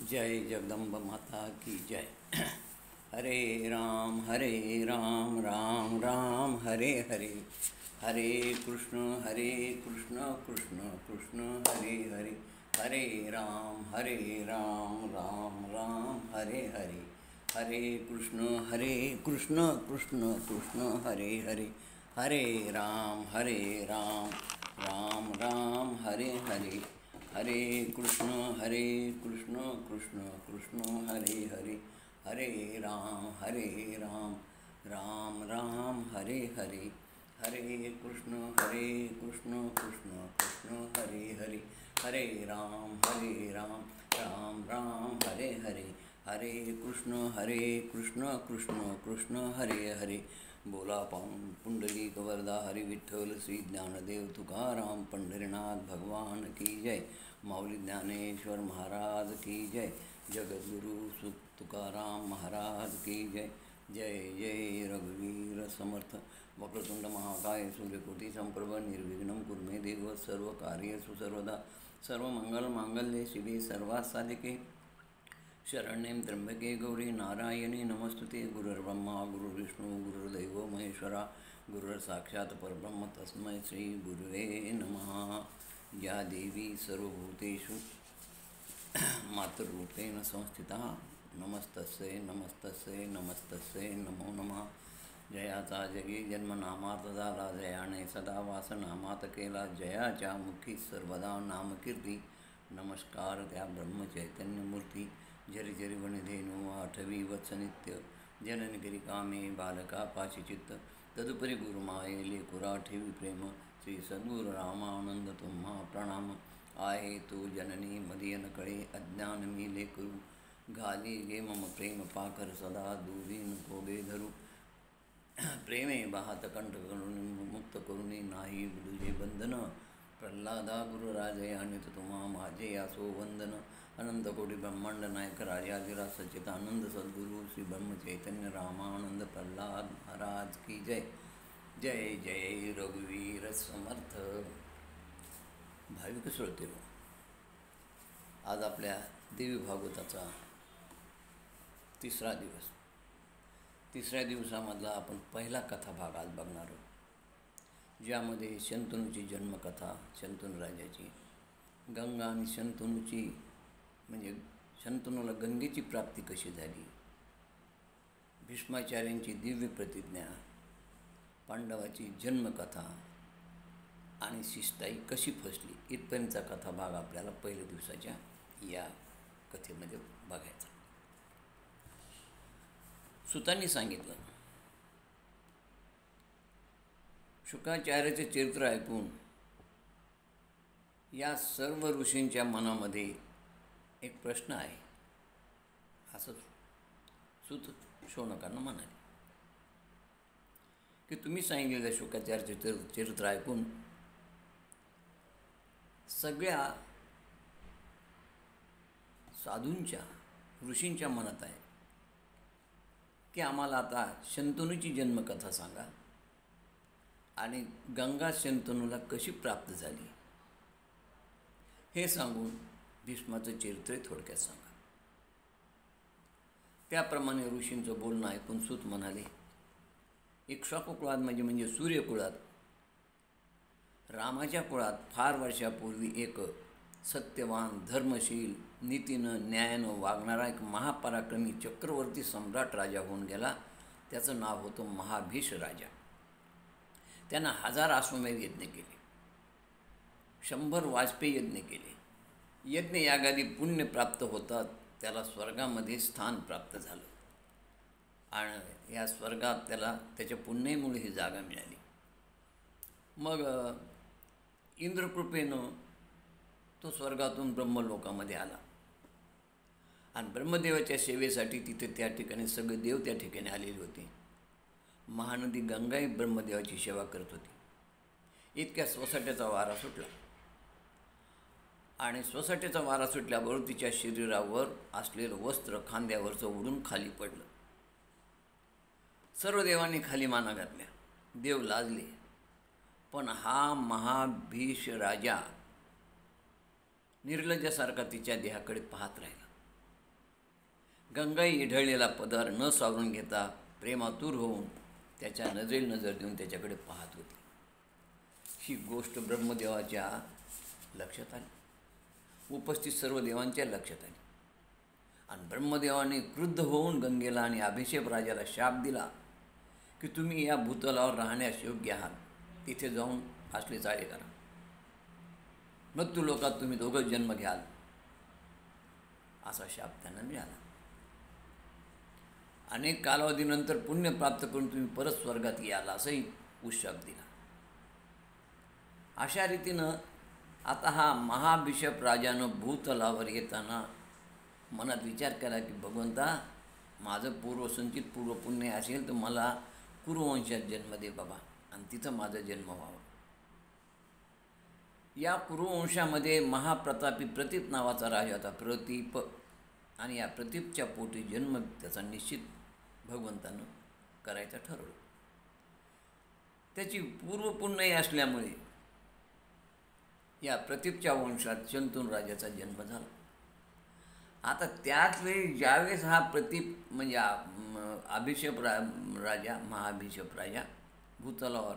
जय जगदम्ब माता की जय। हरे राम राम राम हरे हरे, हरे कृष्ण कृष्ण कृष्ण हरे हरे, हरे राम राम राम हरे हरे, हरे कृष्ण कृष्ण कृष्ण हरे हरे, हरे राम राम राम हरे हरे, हरे कृष्ण कृष्ण कृष्ण हरे हरे, हरे राम राम राम हरे हरे, हरे कृष्ण कृष्ण कृष्ण हरे हरे, हरे राम राम राम हरे हरे, हरे कृष्ण कृष्ण कृष्ण हरे हरे। बोला पुंडली गवरदा हरि विठ्ठल श्री ज्ञानदेव तुकाराम पंढरीनाथ भगवान की जय। माऊली ज्ञानेश्वर महाराज की जय। जगद्गुरु सुत तुकाराम महाराज की जय। जय जय रघुवीर समर्थ। वक्रतुंड महाकाय सूर्यकोटि संप्रभ निर्विघ्नं कुरु मे देव सर्वकार्येषु सर्वदा। सर्वमंगलमांगल्ये शिवे सर्वासाधिके शरण्यं त्र्यंबके गौरी नारायणी नमस्तुते। गुरुर्ब्रह्मा गुरुर्विष्णु गुरुर्दैव महेश्वरा, गुरुर्साक्षात् परब्रह्म तस्मै श्री गुरुवे नमः। या देवी सर्वभूतेषु मातृरूपेण संस्थिता, नमस्तस्यै नमस्तस्यै नमस्तस्यै नमो नमः। जयाचा जगी जन्म नामात झाला, जयाने सदा वास नामात केला, जयाच्या मुखी सर्वदा नामकीर्ती। नमस्कार त्या ब्रह्मचैतन्यमूर्ती, झरी झरी वणधेनु आठवी वत्सनित्य, जननगिरी कामे बालका पाशिचित्त, तदुपरी गुरुमाये लेकुरा ठेवी प्रेम, श्री सद्गुरु रामानंद तुम्हा प्रणाम। आहे तू जननी मदियन कळे, अज्ञान मी लेकरू, घाली गे मम प्रेम पाखर सदा, दूरी नको गे धरू, प्रेमे बाहत कंठ करुणी, मुक्त करुणी नाही दुजे बंधन, प्रल्हादा गुरुराजयानित तुम्हा माझे यासो वंदन। अनंत कोटी ब्रह्मांड नायक राजाधिराज सच्चिदानंद सद्गुरु श्री ब्रह्म चैतन्य रामानंद प्रल्हाद महाराज की जय। जय जय रघुवीर समर्थ। भाविक श्रोते, आज आपल्या देवी भागवताचा तिसरा दिवस। तिसऱ्या दिवसामधला आपण पहिला कथाभाग आज बघणार आहोत, ज्यामध्ये शंतनूची जन्मकथा, शंतनू राजाची, गंगा आणि शंतनूची म्हणजे शंतनूला गंगेची प्राप्ती कशी झाली, भीष्माचार्यांची दिव्य प्रतिज्ञा, पांडवाची जन्मकथा आणि शिष्टाई कशी फसली, इथपर्यंतचा कथाभाग आपल्याला पहिल्या दिवसाच्या या कथेमध्ये बघायचा। सुतांनी सांगितलं, शुकाचार्याचे चरित्र ऐकून या सर्व ऋषींच्या मनामध्ये एक प्रश्न आहे, असं सुत शौनकांना म्हणाले की तुम्ही सांगितलेलं शुकाचार्याचे चरित्र ऐकून सगळ्या साधूंच्या ऋषींच्या मनात आहे की आम्हाला आता शंतनूची जन्मकथा सांगा आणि गंगा शंतनूला कशी प्राप्त झाली हे सांगून भीष्माचं चरित्र थोडक्यात सांगा। त्याप्रमाणे ऋषींचं बोलणं ऐकून सूत म्हणाले, इक्ष्वाकू कुळात म्हणजे सूर्यकुळात, रामाच्या कुळात फार वर्षापूर्वी एक सत्यवान, धर्मशील, नीतीनं न्यायानं वागणारा एक महापराक्रमी चक्रवर्ती सम्राट राजा होऊन गेला। त्याचं नाव होतं महाभीष राजा। त्यानं 1000 अश्वमेध यज्ञ केले, 100 वाजपेयी यज्ञ केले। यज्ञ यागादी पुण्य प्राप्त होतात, त्याला स्वर्गामध्ये स्थान प्राप्त झालं आणि या स्वर्गात त्याला त्याच्या पुण्यामुळे ही जागा मिळाली। मग इंद्रकृपेनं तो स्वर्गातून ब्रह्मलोकामध्ये आला आणि ब्रह्मदेवाच्या सेवेसाठी तिथे त्या ठिकाणी सगळे देव त्या ठिकाणी आलेले होते। महानदी गंगाही ब्रह्मदेवाची सेवा करत होती। इतक्या सोसाट्याचा वारा सुटला आणि सोसाट्याचा वारा सुटल्याबरोबर तिच्या शरीरावर असलेलं वस्त्र खांद्यावरचं उडून खाली पडलं। सर्व देवांनी खाली माना घातल्या, देव लाजले, पण हा महाभीष राजा निर्लज्जासारखा तिच्या देहाकडे पाहत राहिला। गंगाई इढळलेला पदर न सावरून घेता प्रेमातूर होऊन त्याच्या नजरेल नजर देऊन त्याच्याकडे पाहत होती. ही गोष्ट ब्रह्मदेवाच्या लक्षात आली, उपस्थित सर्व देवांच्या लक्षात आली. आणि ब्रह्मदेवाने क्रुद्ध होऊन गंगेला आणि अभिषेक राजाला शाप दिला की तुम्ही या भूतलावर राहण्यास योग्य आहात, तिथे जाऊन असले चाळे करा, मृत्यू लोकात तुम्ही दोघंच जन्म घ्याल, असा शाप त्यांना मिळाला. अनेक कालावधीनंतर पुण्य प्राप्त करून तुम्ही परत स्वर्गात याल, असंही उशाप दिला. अशा रीतीनं आता हा महाभिषप राजानं भूतलावर येताना मनात विचार केला की भगवंता, माझं पूर्वसंचित पूर्वपुण्य असेल तर मला कुरुवंशात जन्म दे बाबा, आणि तिथं माझा जन्म व्हावा. या कुरुवंशामध्ये महाप्रतापी प्रतीप नावाचा राजा होता. प्रतीप, आणि या प्रतीपच्या पोटी जन्म त्याचा निश्चित भगवंतानं करायचं ठरवलं. त्याची पूर्वपुण्य असल्यामुळे या प्रतीपच्या वंशात शंतनू राजाचा जन्म झाला. आता त्याच वेळी ज्यावेळेस हा प्रतीप म्हणजे अभिषेक राजा, महाभिषप राजा भूतलावर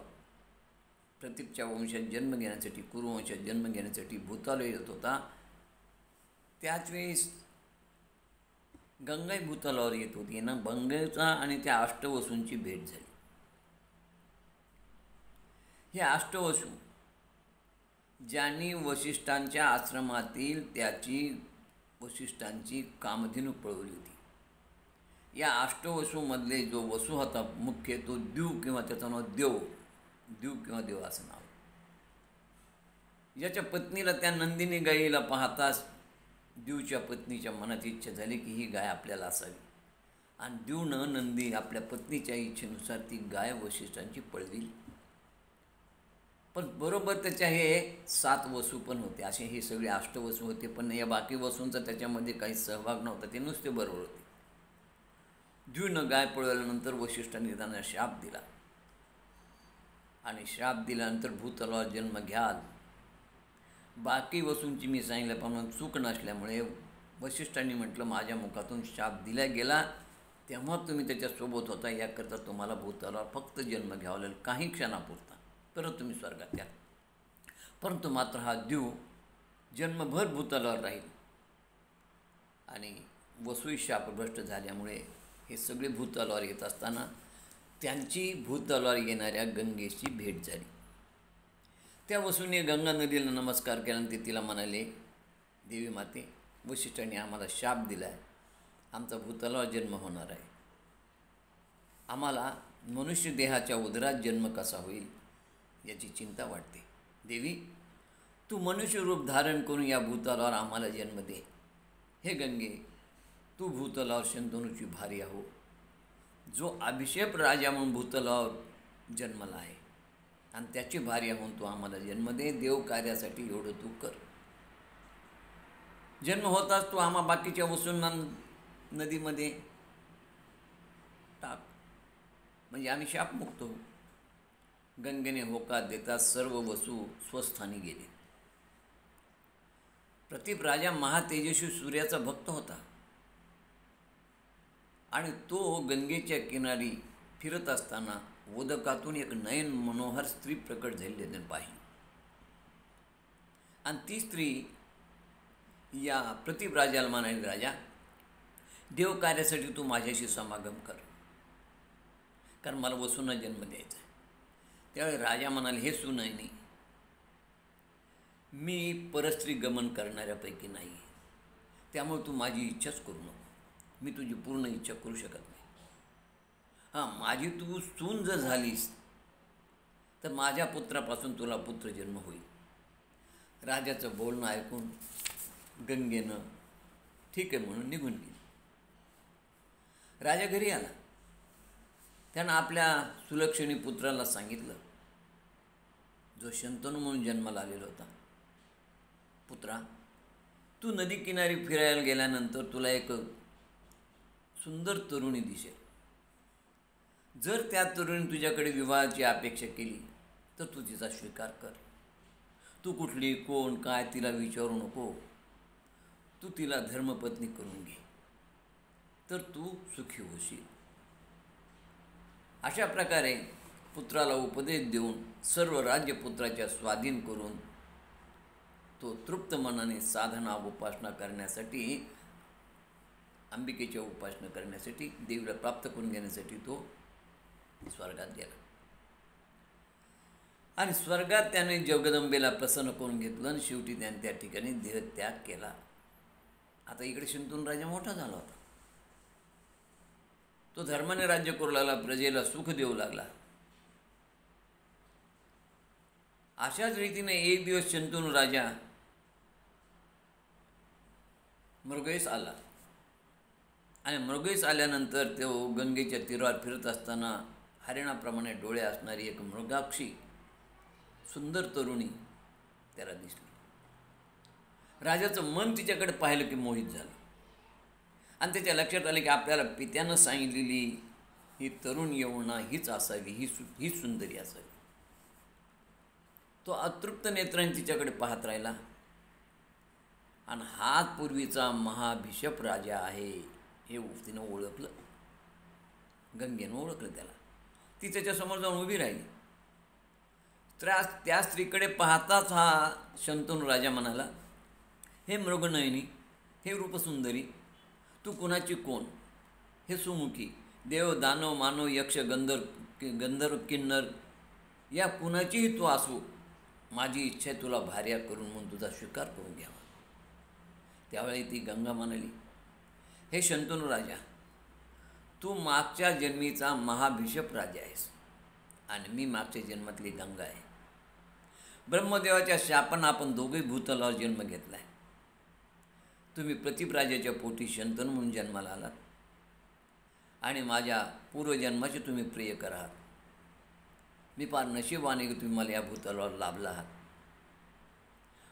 प्रतीपच्या वंशात जन्म घेण्यासाठी, कुरुवंशात जन्म घेण्यासाठी भूतलावर येत होता, त्याच वेळेस गंगाई भूतलावर येत होती ना. गंगेचा आणि त्या अष्टवसूंची भेट झाली. हे अष्टवसू ज्यांनी वशिष्ठांच्या आश्रमातील वशिष्ठांची कामधेनू पळवली होती. या अष्टवसूमधले जो वसू होता मुख्य, तो द्यू किंवा त्याचं नाव देव किंवा देव असं नाव. याच्या पत्नीला त्या नंदिनी गायीला पाहताच द्यूच्या पत्नीच्या मनात इच्छा झाली की ही गाय आपल्याला असावी, आणि द्यूनं नंदी आपल्या पत्नीच्या इच्छेनुसार ती गाय वशिष्ठांची पळविली. पण बरोबर त्याच्या हे 7 वसू पण होते, असे हे सगळे अष्टवसू होते. पण या बाकी वसूंचा त्याच्यामध्ये काही सहभाग नव्हता, ते नुसते बरोबर होते. द्यूनं गाय पळवल्यानंतर वशिष्ठांनी त्यांना शाप दिला, आणि शाप दिल्यानंतर भूतलावर जन्म घ्याल. बाकी वसूंची मी सांगितल्याप्रमाणे चूक नसल्यामुळे वशिष्ठांनी म्हटलं माझ्या मुखातून शाप दिला गेला तेव्हा तुम्ही त्याच्यासोबत होता, याकरता तुम्हाला भूतलावर फक्त जन्म घ्यावा लागेल काही क्षणापुरता, परत तुम्ही स्वर्गात या. परंतु मात्र हा द्यू जन्मभर भूतलावर राहील. आणि वसू शापभ्रष्ट झाल्यामुळे हे सगळे भूतलावर येत असताना त्यांची भूतलावर येणाऱ्या गंगेची भेट झाली. त्या वसूने गंगा नदीला नमस्कार केला आणि ते तिला म्हणाले, देवी माते, वशिष्ठांनी आम्हाला शाप दिला आहे, आमचा भूतलावर जन्म होणार आहे, आम्हाला मनुष्य देहाच्या उदरात जन्म कसा होईल याची चिंता वाटते. देवी, तू मनुष्य रूप धारण करून या भूतलावर आम्हाला जन्म दे. हे गंगे, तू भूतलावर शंतनूची भार्या हो, जो अभिषेक राजा म्हणून भूतलावर जन्मला आहे, आणि त्याची भार्या म्हणून तू आम्हाला जन्म दे. देव कार्यासाठी एवढं तू कर. जन्म होताच तू आम्हा बाकीच्या वसूंना नदीमध्ये टाक, म्हणजे आम्ही शापमुक्त होऊ. गंगेने होकार देता सर्व वसू स्वस्थानी गेले. प्रतीप राजा महातेजस्वी सूर्याचा भक्त होता, आणि तो गंगेच्या किनारी फिरत असताना उदकातून एक नयन मनोहर स्त्री प्रकट झालेली पाहिली. आणि ती स्त्री या प्रतीप राजाला म्हणाली, राजा, देव कार्यासाठी तू माझ्याशी समागम कर, कारण मला वसूंना जन्म द्यायचा आहे. त्यावेळी राजा म्हणाले, हे सुनयनी, मी परस्त्री गमन करणाऱ्यापैकी नाही, त्यामुळे तू माझी इच्छाच करू नको, मी तुझी पूर्ण इच्छा करू शकत नाही. हां, माझी तू सून जर झालीस तर माझ्या पुत्रापासून तुला पुत्र जन्म होईल. राजाचं बोलणं ऐकून गंगेनं ठीक आहे म्हणून निघून गेली. राजा घरी आला. त्यानं आपल्या सुलक्षणी पुत्राला सांगितलं, जो शंतनू म्हणून जन्माला आलेला होता, पुत्रा, तू नदी किनारी फिरायला गेल्यानंतर तुला एक सुंदर तरुणी दिसेल. जर त्या तरुणी तुझ्याकडे विवाहाची अपेक्षा केली तर तू तिचा स्वीकार कर. तू कुठली, कोण, काय तिला विचारू नको. तू तिला धर्मपत्नी करून घे. तर तू सुखी होशील. अशा प्रकारे पुत्राला उपदेश देऊन सर्व राज्य पुत्राच्या स्वाधीन करून तो तृप्त मनाने साधना उपासना करण्यासाठी, अंबिकेच्या उपासना करण्यासाठी, देवीला प्राप्त करून घेण्यासाठी तो स्वर्गात गेला. आणि स्वर्गात त्याने जगदंबेला प्रसन्न करून घेतलं आणि शेवटी त्याने त्या ठिकाणी देहत्याग केला. आता इकडे शंतनू राजा मोठा झाला होता. तो धर्माने राज्य करू लागला, प्रजेला सुख देऊ लागला. अशाच रीतीने एक दिवस शंतनू राजा मृगयेस आला आणि मृगयेस आल्यानंतर तो गंगेच्या तीरावर फिरत असताना हरिणाप्रमाणे डोळे असणारी एक मृगाक्षी सुंदर तरुणी त्याला दिसली. राजाचं मन तिच्याकडे पाहिलं की मोहित झालं आणि त्याच्या लक्षात आलं की आपल्याला पित्यानं सांगितलेली ही तरुण यवना हीच असावी, हीच सुंदरी असावी. तो अतृप्त नेत्रांनी तिच्याकडे पाहत राहिला आणि हाच पूर्वीचा महाभिषप राजा आहे हे तिनं ओळखलं. गंगेनं ओळखलं त्याला. ती त्याच्यासमोर जाऊन उभी राहिली. त्या स्त्रीकडे पाहताच हा शंतनू राजा म्हणाला, हे मृगनयनी, हे रूपसुंदरी, तू कुणाची कोण? हे सुमुखी, देव दानव मानव यक्ष गंधर्व किन्नर या कुणाचीही तू असू, माझी इच्छा आहे तुला भार्या करून म्हणून तुझा स्वीकार करून घ्यावा. त्यावेळी ती गंगा म्हणाली, हे शंतनू राजा, तू मागच्या जन्मीचा महाभिषप राजा आहेस आणि मी मागच्या जन्मातली गंगा आहे. ब्रह्मदेवाच्या शापानं आपण दोघे भूतलावर जन्म घेतला आहे. तुम्ही प्रतीप राजाच्या पोटी शंतनू म्हणून जन्माला आलात आणि माझ्या पूर्वजन्माचे तुम्ही प्रियकर आहात. मी फार नशीबवान की तुम्ही मला या भूतलावर लाभला आहात,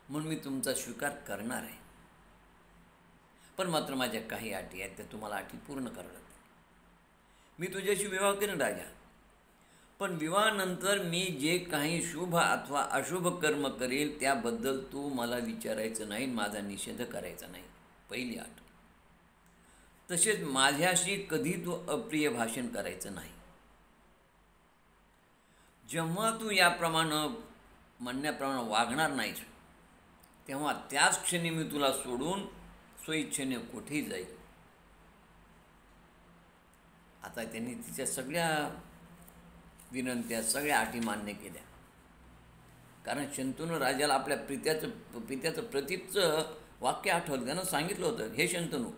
म्हणून मी तुमचा स्वीकार करणार आहे. पण मात्र माझ्या काही अटी आहेत, त्या तुम्हाला अटी पूर्ण कराव्या लागतील. मी तुझ्याशी विवाह करेन राजा, पण विवाहानंतर मी जे काही शुभ अथवा अशुभ कर्म करेल त्याबद्दल तू मला विचारायचं नाही, माझा निषेध करायचा नाही, पहिली अट. तसेच माझ्याशी कधी तू अप्रिय भाषण करायचं नाही. जेव्हा तू याप्रमाणे म्हणण्याप्रमाणे वागणार नाहीस तेव्हा त्याच क्षणी मी तुला सोडून स्वइच्छेने कुठेही जाईल. आता त्यांनी तिच्या सगळ्या विनंत्या, सगळ्या अटी मान्य केल्या. कारण शंतनू राजाला आपल्या पित्याचं प्रतीपचं वाक्य आठवलं. त्यानं सांगितलं होतं, हे शंतनू,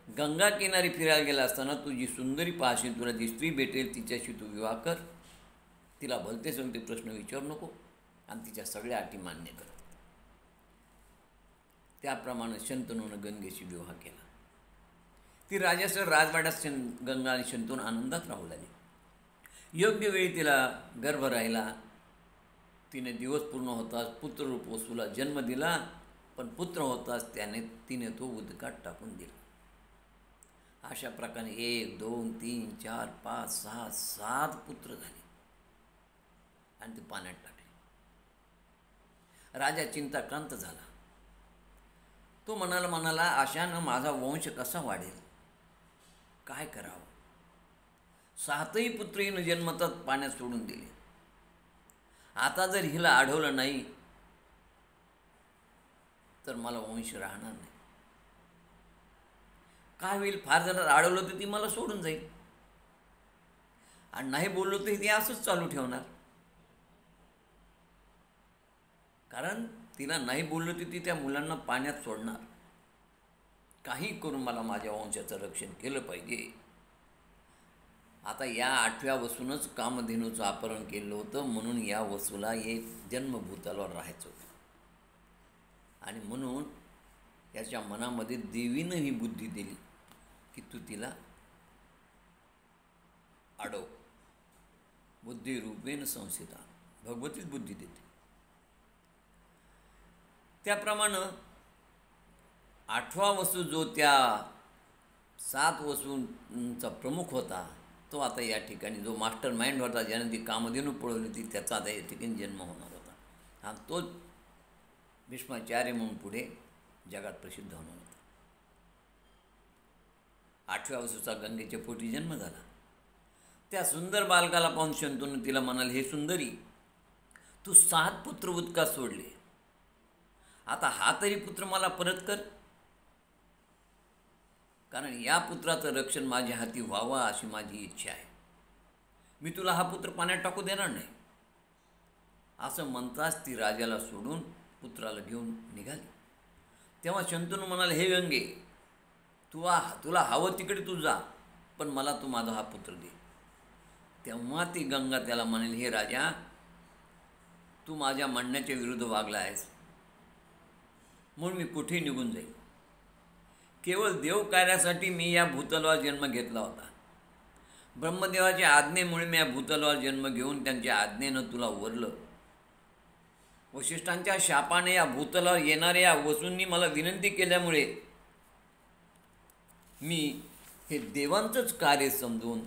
गंगा किनारी फिरायला गेला असताना तुझी सुंदरी पाहशील, तुला जी स्त्री भेटेल तिच्याशी तू विवाह कर, तिला भलते सांगते प्रश्न विचारू नको आणि तिच्या सगळ्या अटी मान्य कर. त्याप्रमाणे शंतनूनं गंगेशी विवाह केला. ती राजासह राजवाड्यात गंगा आणि शंतनू आनंदात राहू लागली. योग्य वेळी तिला गर्भ राहिला. तिने दिवस पूर्ण होताच पुत्ररूप वसूला जन्म दिला, पण पुत्र होताच तिने तो उदकात टाकून दिला. अशा प्रकारे 1 2 3 4 5 6 7 पुत्र झाले आणि ते पाण्यात टाकले. राजा चिंताक्रांत झाला. तो म्हणाला, अशानं माझा वंश कसा वाढेल, काय करावं? 7ही पुत्र हिनं जन्मतात पाण्यात सोडून दिले. आता जर हिला आढळलं नाही तर मला वंश राहणार नाही. काय होईल? फार जर आढळलं तर ती मला सोडून जाईल आणि नाही बोललो तर ती असंच चालू ठेवणार. कारण तिला नाही बोललो तर ती त्या मुलांना पाण्यात सोडणार. काही करून मला माझ्या वंशाचं रक्षण केलं पाहिजे. आता या 8व्या वसूनच कामधेनूचं अपहरण केलं होतं, म्हणून या वसूला एक जन्मभूताला राहायचं होतं. आणि म्हणून याच्या मनामध्ये देवीनं ही बुद्धी दिली की तू तिला अडव. बुद्धिरूपेण संस्थिता, भगवतीच बुद्धी देते. त्याप्रमाणे 8वा वसू जो त्या 7 वसूंचा प्रमुख होता, तो आता या ठिकाणी जो मास्टर माइंड होता, ज्याने ती कामधेनू पळवली होती, त्याचा आता या ठिकाणी जन्म होणार होता. आणि तोच भीष्माचार्य म्हणून पुढे जगात प्रसिद्ध होणार होता. 8व्या वर्षाचा गंगेच्या पोटी जन्म झाला. त्या सुंदर बालकाला पाहून शंतनू तिला म्हणाले, हे सुंदरी, तू 7 पुत्र उदकात सोडले, आता हा तरी पुत्र मला परत कर, कारण या पुत्राचं रक्षण माझ्या हाती व्हावं अशी माझी इच्छा आहे. मी तुला हा पुत्र पाण्यात टाकू देणार नाही. असं म्हणताच ती राजाला सोडून पुत्राला घेऊन निघाली. तेव्हा शंतनू म्हणाले, हे गंगे, तुला हवं तिकडे तू जा, पण मला तू माझा हा पुत्र दे. तेव्हा ती गंगा त्याला म्हणेल, हे राजा, तू माझ्या म्हणण्याच्या विरुद्ध वागला आहेस, म्हणून मी कुठेही निघून जाईल. केवळ देव कार्यासाठी मी या भूतलावर जन्म घेतला होता. ब्रह्मदेवाच्या आज्ञेमुळे मी या भूतलावर जन्म घेऊन त्यांच्या आज्ञेनं तुला वरलं. वशिष्ठांच्या शापाने या भूतलावर येणाऱ्या वसूंनी मला विनंती केल्यामुळे मी हे देवांचंच कार्य समजून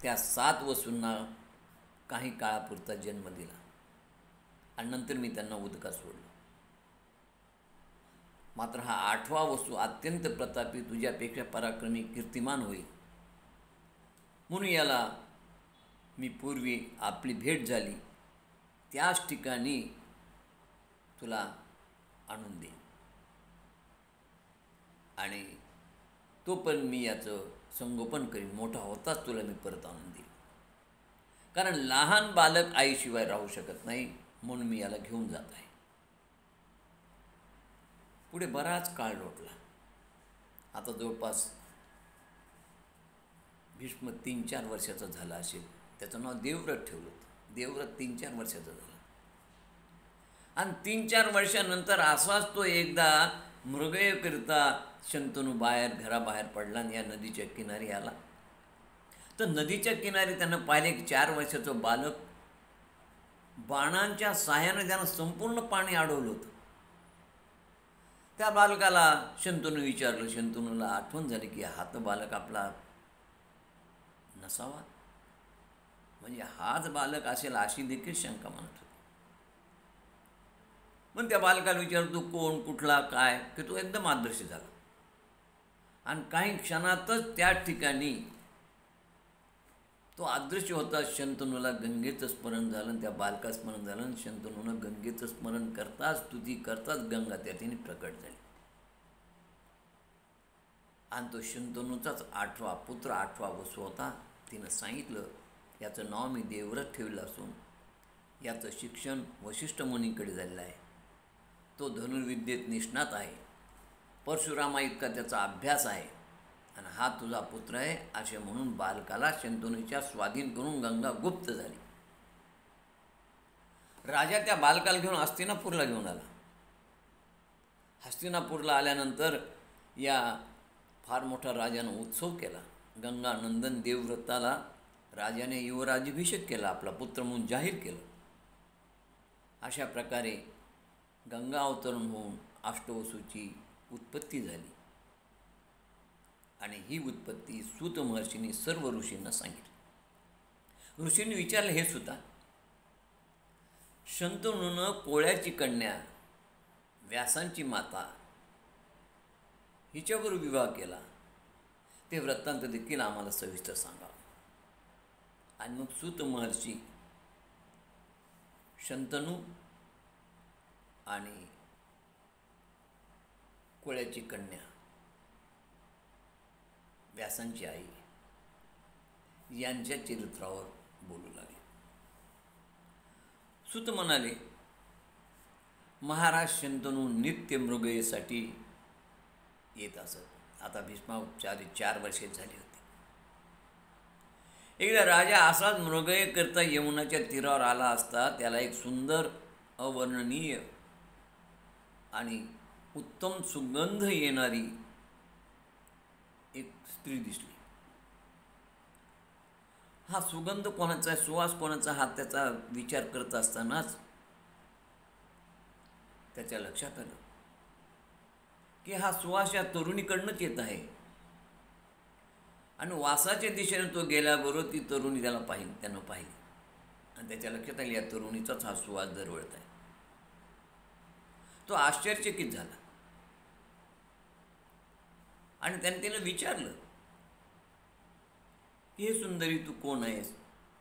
त्या 7 वसूंना काही काळापुरता जन्म दिला आणि नंतर मी त्यांना उदकात सोडलं. मात्र हा 8वा वसू अत्यंत प्रतापी, तुझ्यापेक्षा पराक्रमी, कीर्तिमान होईल, म्हणून याला मी पूर्वी आपली भेट झाली त्याच ठिकाणी तुला आणून देईन आणि तोपर्यंत मी याचं संगोपन करीन. मोठा होताच तुला मी परत आणून देईन, कारण लहान बालक आईशिवाय राहू शकत नाही, म्हणून मी याला घेऊन जात आहे. पुढे बराच काळ लोटला. आता जवळपास भीष्म 3-4 वर्षाचा झाला असेल. त्याचं नाव देवव्रत ठेवलं होतं. देवव्रत 3-4 वर्षाचा झाला आणि 3-4 वर्षानंतर असाच तो एकदा मृगयेकरिता शंतनू घराबाहेर पडला आणि या नदीच्या किनारी आला. तर नदीच्या किनारी त्यानं पाहिले की 4 वर्षाचं बालक बाणांच्या साहाय्याने त्यानं संपूर्ण पाणी अडवलं होतं. त्या बालकाला शंतनू विचारलं. शंतनूला आठवण झाली की हा तर बालक आपला नसावा, म्हणजे हाच बालक असेल अशी देखील शंका म्हणत होती. मग त्या बालकाला विचारलं, तू कोण, कुठला, काय, की तो एकदम अदृश्य झाला आणि काही क्षणातच त्या ठिकाणी तो अदृश्य होता. शंतनूला गंगेचं स्मरण झालं आणि त्या बालकाचं स्मरण झालं आणि शंतनूनं गंगेचं स्मरण करताच, स्तुती करताच गंगा त्या ठिकाणी प्रकट झाली आणि तो शंतनूचाच 8वा पुत्र, 8वा वसू होता. तिनं सांगितलं, याचं नाव मी देवव्रत ठेवलं असून याचं शिक्षण वशिष्ठ मुनीकडे झालेलं आहे. तो धनुर्विद्येत निष्णात आहे, परशुरामा इतका त्याचा अभ्यास आहे आणि हा तुझा पुत्र आहे असे म्हणून बालकाला शंतनूच्या स्वाधीन करून गंगा गुप्त झाली. राजा त्या बालकाला घेऊन हस्तिनापूरला घेऊन आला. हस्तिनापूरला आल्यानंतर या फार मोठा राजानं उत्सव केला. गंगानंदन देवव्रताला राजाने युवराजाभिषेक केला, आपला पुत्र म्हणून जाहीर केलं. अशा प्रकारे गंगा अवतरण होऊन अष्टवसूची उत्पत्ती झाली आणि ही उत्पत्ती सूत महर्षींनी सर्व ऋषींना सांगितली. ऋषींनी विचारलं, हे सुता, शंतनूनं कोळ्याची कन्या, व्यासांची माता हिच्याबरोबर विवाह केला, ते वृत्तांत देखील आम्हाला सविस्तर सांगा. आणि मग सूत महर्षी शंतनू आणि कोळ्याची कन्या, व्यासांची आई यांच्या चरित्रावर बोलू लागले. सूत म्हणाले, महाराज शंतनू नित्य मृगयेसाठी येत असत. आता भीष्माचार्य 4 वर्षे झाली होती. एकदा राजा असाच मृगयेकरता यमुनाच्या तीरावर आला असता त्याला एक सुंदर, अवर्णनीय आणि उत्तम सुगंध येणारी एक स्त्री दिसली. हा सुगंध कोणाचा आहे, सुवास कोणाचा, हा त्याचा विचार करत असतानाच त्याच्या लक्षात आलं की हा सुवास या तरुणीकडनंच येत आहे आणि वासाच्या दिशेने तो गेल्याबरोबर ती तरुणी त्यानं पाहिली आणि त्याच्या लक्षात आली, या तरुणीचाच हा सुवास दरवळत आहे. तो आश्चर्यचकित झाला आणि त्याने तिला विचारलं की हे सुंदरी तू कोण आहेस,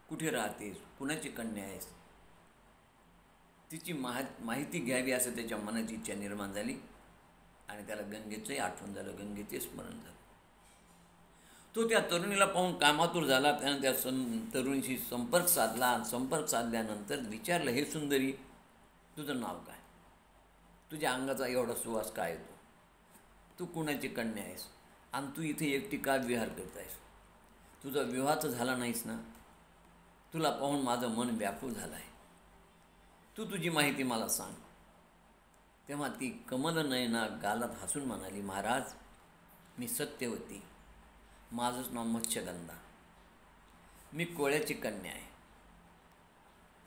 कुठे राहतेस, कुणाची कन्या आहेस. तिची माहिती घ्यावी असं त्याच्या मनाची इच्छा निर्माण झाली आणि त्याला गंगेचंही आठवण झालं, गंगेचे स्मरण झालं. तो त्या तरुणीला पाहून कामातूर झाला. त्यानं त्या तरुणीशी संपर्क साधला. संपर्क साधल्यानंतर विचारलं, हे सुंदरी तुझं नाव काय, तुझ्या अंगाचा एवढा सुवास काय येतो, तू कुणाची कन्या आहेस आणि तू इथे एकटी का विहार करत आहेस, तुझा विवाह तर झाला नाहीस ना, तुला पाहून माझं मन व्याकुळ झालं आहे, तू तुझी माहिती मला सांग. तेव्हा ती कमल नयना गालात हसून म्हणाली, महाराज मी सत्यवती, माझंच नाव मत्स्यगंधा, मी कोळ्याची कन्या आहे.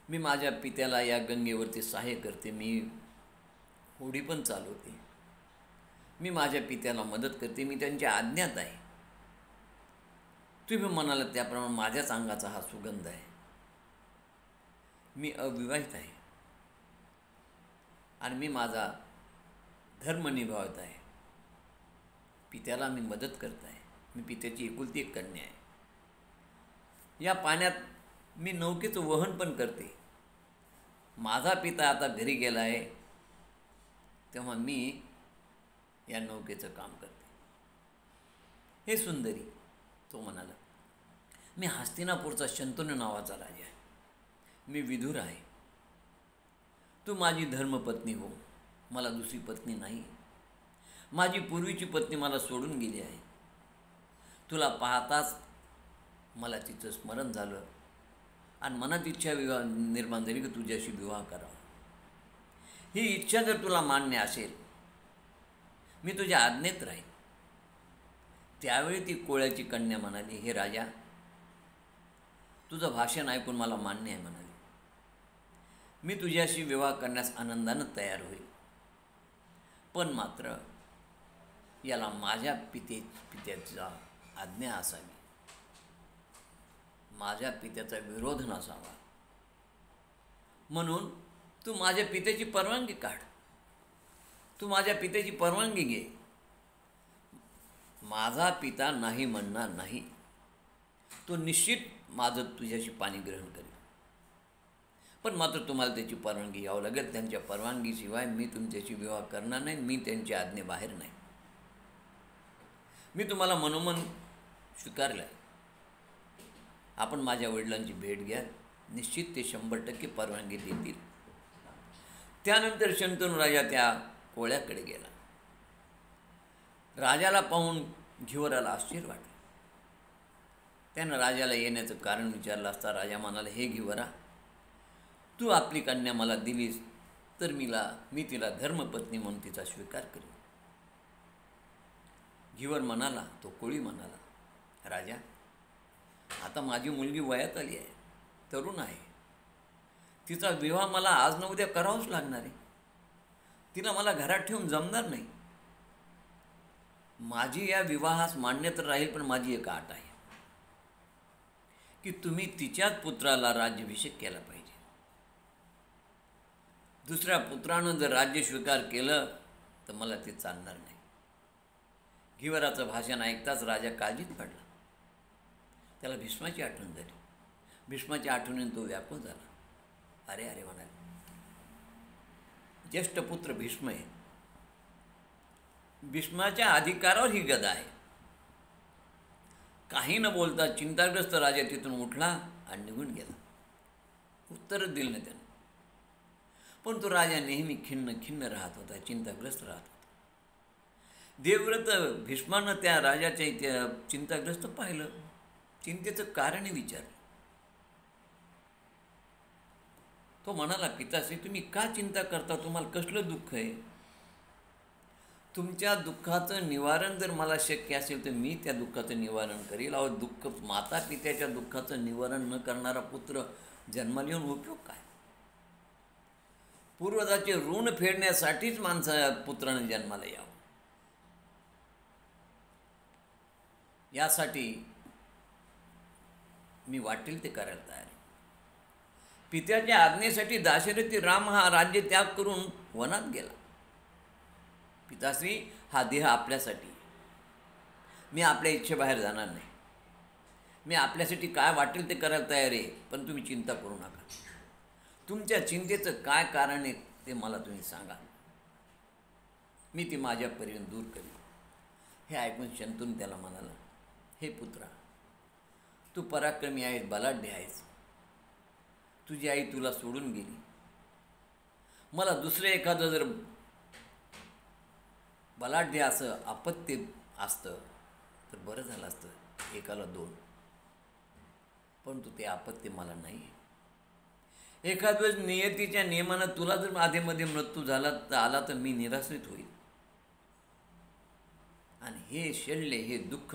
मी माझ्या पित्याला या गंगेवरती सहाय्य करते, मी होडी पण चालवते, मी माझ्या पित्याला मदत करते, मी त्यांच्या आज्ञात आहे. तुम्ही म्हणाला त्याप्रमाणे माझ्याच अंगाचा हा सुगंध आहे. मी अविवाहित आहे आणि मी माझा धर्म निभावत आहे. पित्याला मी मदत करत आहे. मी पित्याची एकुलती एक कन्या आहे. या पाण्यात मी नौकेचं वहन पण करते. माझा पिता आता घरी गेला आहे, तेव्हा मी या नौकेचं काम करते. हे सुंदरी, तो म्हणाला, मी हस्तिनापूरचा शंतनू नावाचा राजा आहे. मी विदुर आहे. तू माझी धर्मपत्नी हो, मला दुसरी पत्नी नाही. माझी पूर्वीची पत्नी मला सोडून गेली आहे. तुला पाहताच मला तिचं स्मरण झालं आणि मनात इच्छा निर्माण झाली की तुझ्याशी विवाह करावा. ही इच्छा जर तुला मान्य असेल, मी तुझ्या आज्ञेत राहील. त्यावेळी ती कोळ्याची कन्या म्हणाली, हे राजा, तुझं भाषण ऐकून मला मान्य आहे म्हणाली. मी तुझ्याशी विवाह करण्यास आनंदानं तयार होईल, पण मात्र याला माझ्या पित्याचा आज्ञा असावी, माझ्या पित्याचा विरोध नसावा. म्हणून तू माझ्या पित्याची परवानगी काढ, तू माझ्या पित्याची परवानगी घे. माझा पिता नाही म्हणणार नाही. तो निश्चित माझं तुझ्याशी पाणी ग्रहण करेल, पण मात्र तुम्हाला त्याची परवानगी घ्यावं लागेल. त्यांच्या परवानगीशिवाय मी तुमच्याशी विवाह करणार नाही. मी त्यांच्या आज्ञेबाहेर नाही. मी तुम्हाला मनोमन स्वीकारलं आहे. आपण माझ्या वडिलांची भेट घ्या, निश्चित ते 100% परवानगी देतील. त्यानंतर शंतनू राजा त्या कोळ्याकडे गेला. राजाला पाहून घिवराला आश्चर्य वाटलं. त्यानं राजाला येण्याचं कारण विचारलं असता राजा म्हणाला, हे घिवरा, तू आपली कन्या मला दिलीस तर मी तिला धर्मपत्नी म्हणून तिचा स्वीकार करेन. घिवर म्हणाला, तो कोळी म्हणाला, राजा, आता माझी मुलगी वयात आली आहे, तरुण आहे. तिचा विवाह मला आज न उद्या करावाच लागणार आहे. तिला मला घरात ठेवून जमणार नाही. माझी या विवाहास मान्यता राहील, पण माझी एक अट आहे की तुम्ही तिच्याच पुत्राला राज्याभिषेक केला पाहिजे. दुसऱ्या पुत्रानं जर राज्य स्वीकार केलं तर मला ते चालणार नाही. घिवराचं भाषण ऐकताच राजा काळजीत पडला. त्याला भीष्माची आठवण झाली. भीष्माच्या आठवणीने तो व्याकुळ झाला. अरे अरे म्हणाले, ज्येष्ठ पुत्र भीष्म आहे. भीष्माच्या अधिकारावर ही गदा आहे. काही न बोलता चिंताग्रस्त राजा तिथून उठला आणि निघून गेला. उत्तरच दिलं नाही त्यानं. पण तो राजा नेहमी खिन्न राहत होता, चिंताग्रस्त राहत होता. देवव्रत भीष्मानं त्या राजाच्या त्या चिंताग्रस्त पाहिलं. चिंतेचं कारणही विचारलं. तो म्हणाला, पिताश्री, तुम्ही का चिंता करता? तुम्हाला कसलं दुःख आहे? तुमच्या दुःखाचं निवारण जर मला शक्य असेल तर मी त्या दुःखाचं निवारण करील. अहो, दुःख, माता पित्याच्या दुःखाचं निवारण न करणारा पुत्र जन्माला येऊन उपयोग काय? पूर्वजाचे ऋण फेडण्यासाठीच पुत्राने जन्माला यावं. यासाठी मी वाटेल ते करायला तयार आहे. पित्याच्या आज्ञेसाठी दाशरथी राम हा राज्य त्याग करून वनात गेला. पिताश्री, हा देह आपल्यासाठी. मी आपल्या इच्छेबाहेर जाणार नाही. मी आपल्यासाठी काय वाटेल ते करायला तयार आहे, पण तुम्ही चिंता करू नका. तुमच्या चिंतेचं काय कारण आहे ते मला तुम्ही सांगा, मी ती माझ्यापर्यंत दूर करेन. हे ऐकून शंतनू त्याला म्हणाला, हे पुत्रा, तू पराक्रमी आहेस, बलाढ्य आहेस. तुझी आई तुला सोडून गेली. मला दुसरं एखादं जर बलाढ्य असं आपत्ती असतं तर बरं झालं असतं, एकाला 2. परंतु ते आपत्ती मला नाही. एखाद वेळेस नियतीच्या नियमानं तुला जर आधीमध्ये मृत्यू आला तर मी निराश्रित होईल. आणि हे शल्य, हे दुःख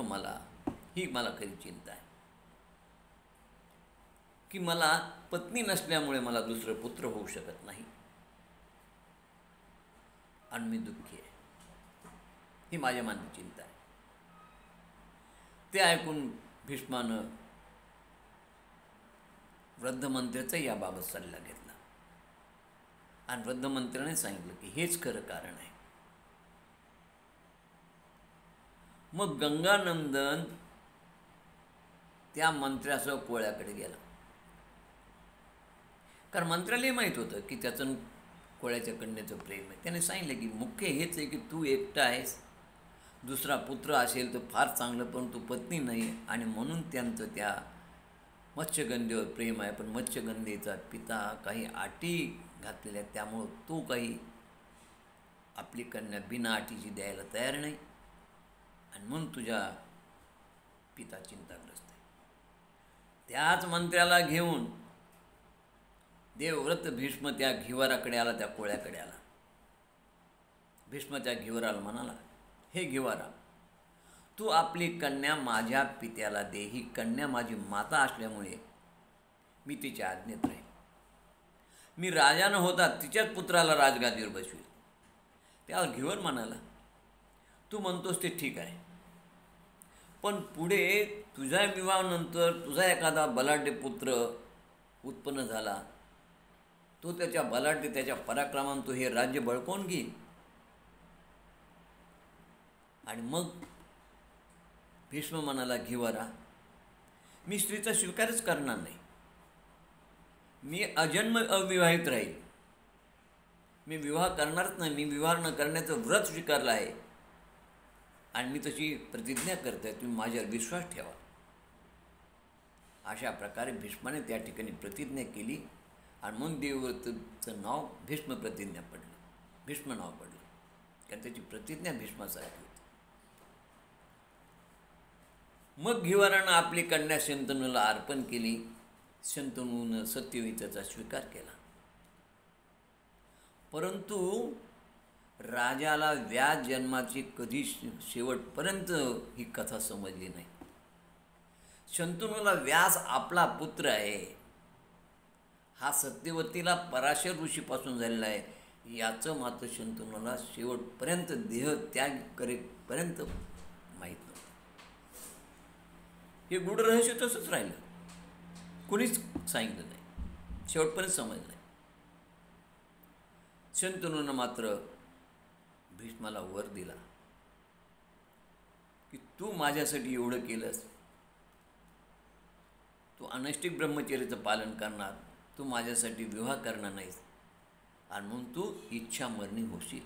ही मला खरी चिंता आहे की मला पत्नी नसल्यामुळे मला दुसरं पुत्र होऊ शकत नाही आणि मी दुःखी आहे. ही माझ्या मनाची चिंता आहे. ते ऐकून भीष्मानं वृद्धमंत्र्याचा याबाबत सल्ला घेतला आणि वृद्धमंत्र्याने सांगितलं की हेच खरं कारण आहे. मग गंगानंदन त्या मंत्र्यासह कोळ्याकडे गेला, कारण मंत्र्यालाही माहीत होतं की त्याचं कोळ्याच्या कन्येचं प्रेम आहे. त्याने सांगितलं की मुख्य हेच आहे की तू एकटा आहेस, दुसरा पुत्र असेल तर फार चांगलं, परंतु पत्नी नाही, आणि म्हणून त्यांचं त्या मत्स्यगंधेवर प्रेम आहे. पण मत्स्यगंधेचा पिता काही अटी घातलेल्या आहेत, त्यामुळं तो काही आपली कन्या बिना अटीची द्यायला तयार नाही, आणि म्हणून तुझ्या पिता चिंताग्रस्त आहे. त्याच मंत्र्याला घेऊन देवव्रत भीष्म त्या घिवाराकडे आला, त्या कोळ्याकडे आला. भीष्म त्या घिवराला म्हणाला, हे घिवारा, तू आपली कन्या माझ्या पित्याला दे. ही कन्या माझी माता असल्यामुळे मी तिच्या आज्ञेत राहील. मी राजा न होता तिच्याच पुत्राला राजगादीवर बसवेल. त्यावर घिवर म्हणाला, तू म्हणतोस ते ठीक आहे, पण पुढे तुझ्या विवाहानंतर तुझा एखादा बलाढ्य पुत्र उत्पन्न झाला, तो त्याच्या बलाढ्य, त्याच्या पराक्रमानं तो हे राज्य बळकावून घेईल, आणि मग भीष्म म्हणाला, घिवरा, मी स्त्रीचा स्वीकारच करणार नाही. मी अजन्म अविवाहित राहील. मी विवाह करणारच नाही. मी विवाह न करण्याचं व्रत स्वीकारलं आहे आणि मी तशी प्रतिज्ञा करते, तुम्ही माझ्यावर विश्वास ठेवा. अशा प्रकारे भीष्माने त्या ठिकाणी प्रतिज्ञा केली आणि मग देवव्रतचं नाव भीष्म प्रतिज्ञा पडलं, भीष्म नाव पडलं, कारण त्याची प्रतिज्ञा भीष्मासारखी होती. मग घिवरानं आपली कन्या शंतनूला अर्पण केली. शंतनूनं सत्यवतीचा स्वीकार केला. परंतु राजाला व्यास जन्माची कधी शेवटपर्यंत ही कथा समजली नाही. शंतनूला व्यास आपला पुत्र आहे, हा सत्यवतीला पराशर ऋषीपासून झालेला आहे, याचं मात्र शंतनूला शेवटपर्यंत देह त्याग करेपर्यंत माहीत नव्हतं. हे गूढ रहस्य तसंच राहिलं, कुणीच सांगितलं नाही, शेवटपर्यंत समजलं नाही. शंतनूनं मात्र भीष्माला वर दिला की तू माझ्यासाठी एवढं केलंस, तू अनैष्टिक ब्रह्मचर्याचं पालन करणार, तू माझ्यासाठी विवाह करणार नाहीस, आणि म्हणून तू इच्छा मरणी होशील.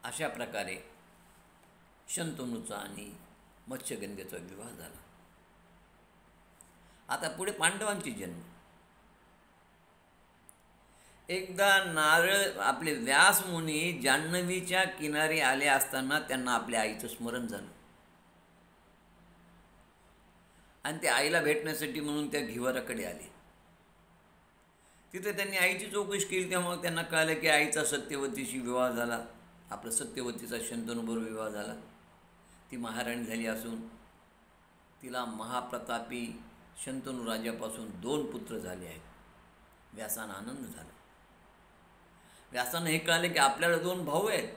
अशा प्रकारे शंतनूचा आणि मत्स्यगंधेचा विवाह झाला. आता पुढे पांडवांची जन्म. एकदा नारळ आपले व्यास मुनी जान्हवीच्या किनारी आले असताना त्यांना आपल्या आईचं स्मरण झालं आणि ते आईला भेटण्यासाठी म्हणून त्या घिवराकडे आले. तिथे त्यांनी आईची चौकशी केली, तेव्हा त्यांना कळलं की आईचा सत्यवतीशी विवाह झाला, आपला सत्यवतीचा शंतनूबरोबर विवाह झाला. ती महाराणी झाली असून तिला महाप्रतापी शंतनू राजापासून 2 पुत्र झाले आहेत. व्यासांना आनंद झाला. व्यासांना हे कळले की आपल्याला 2 भाऊ आहेत,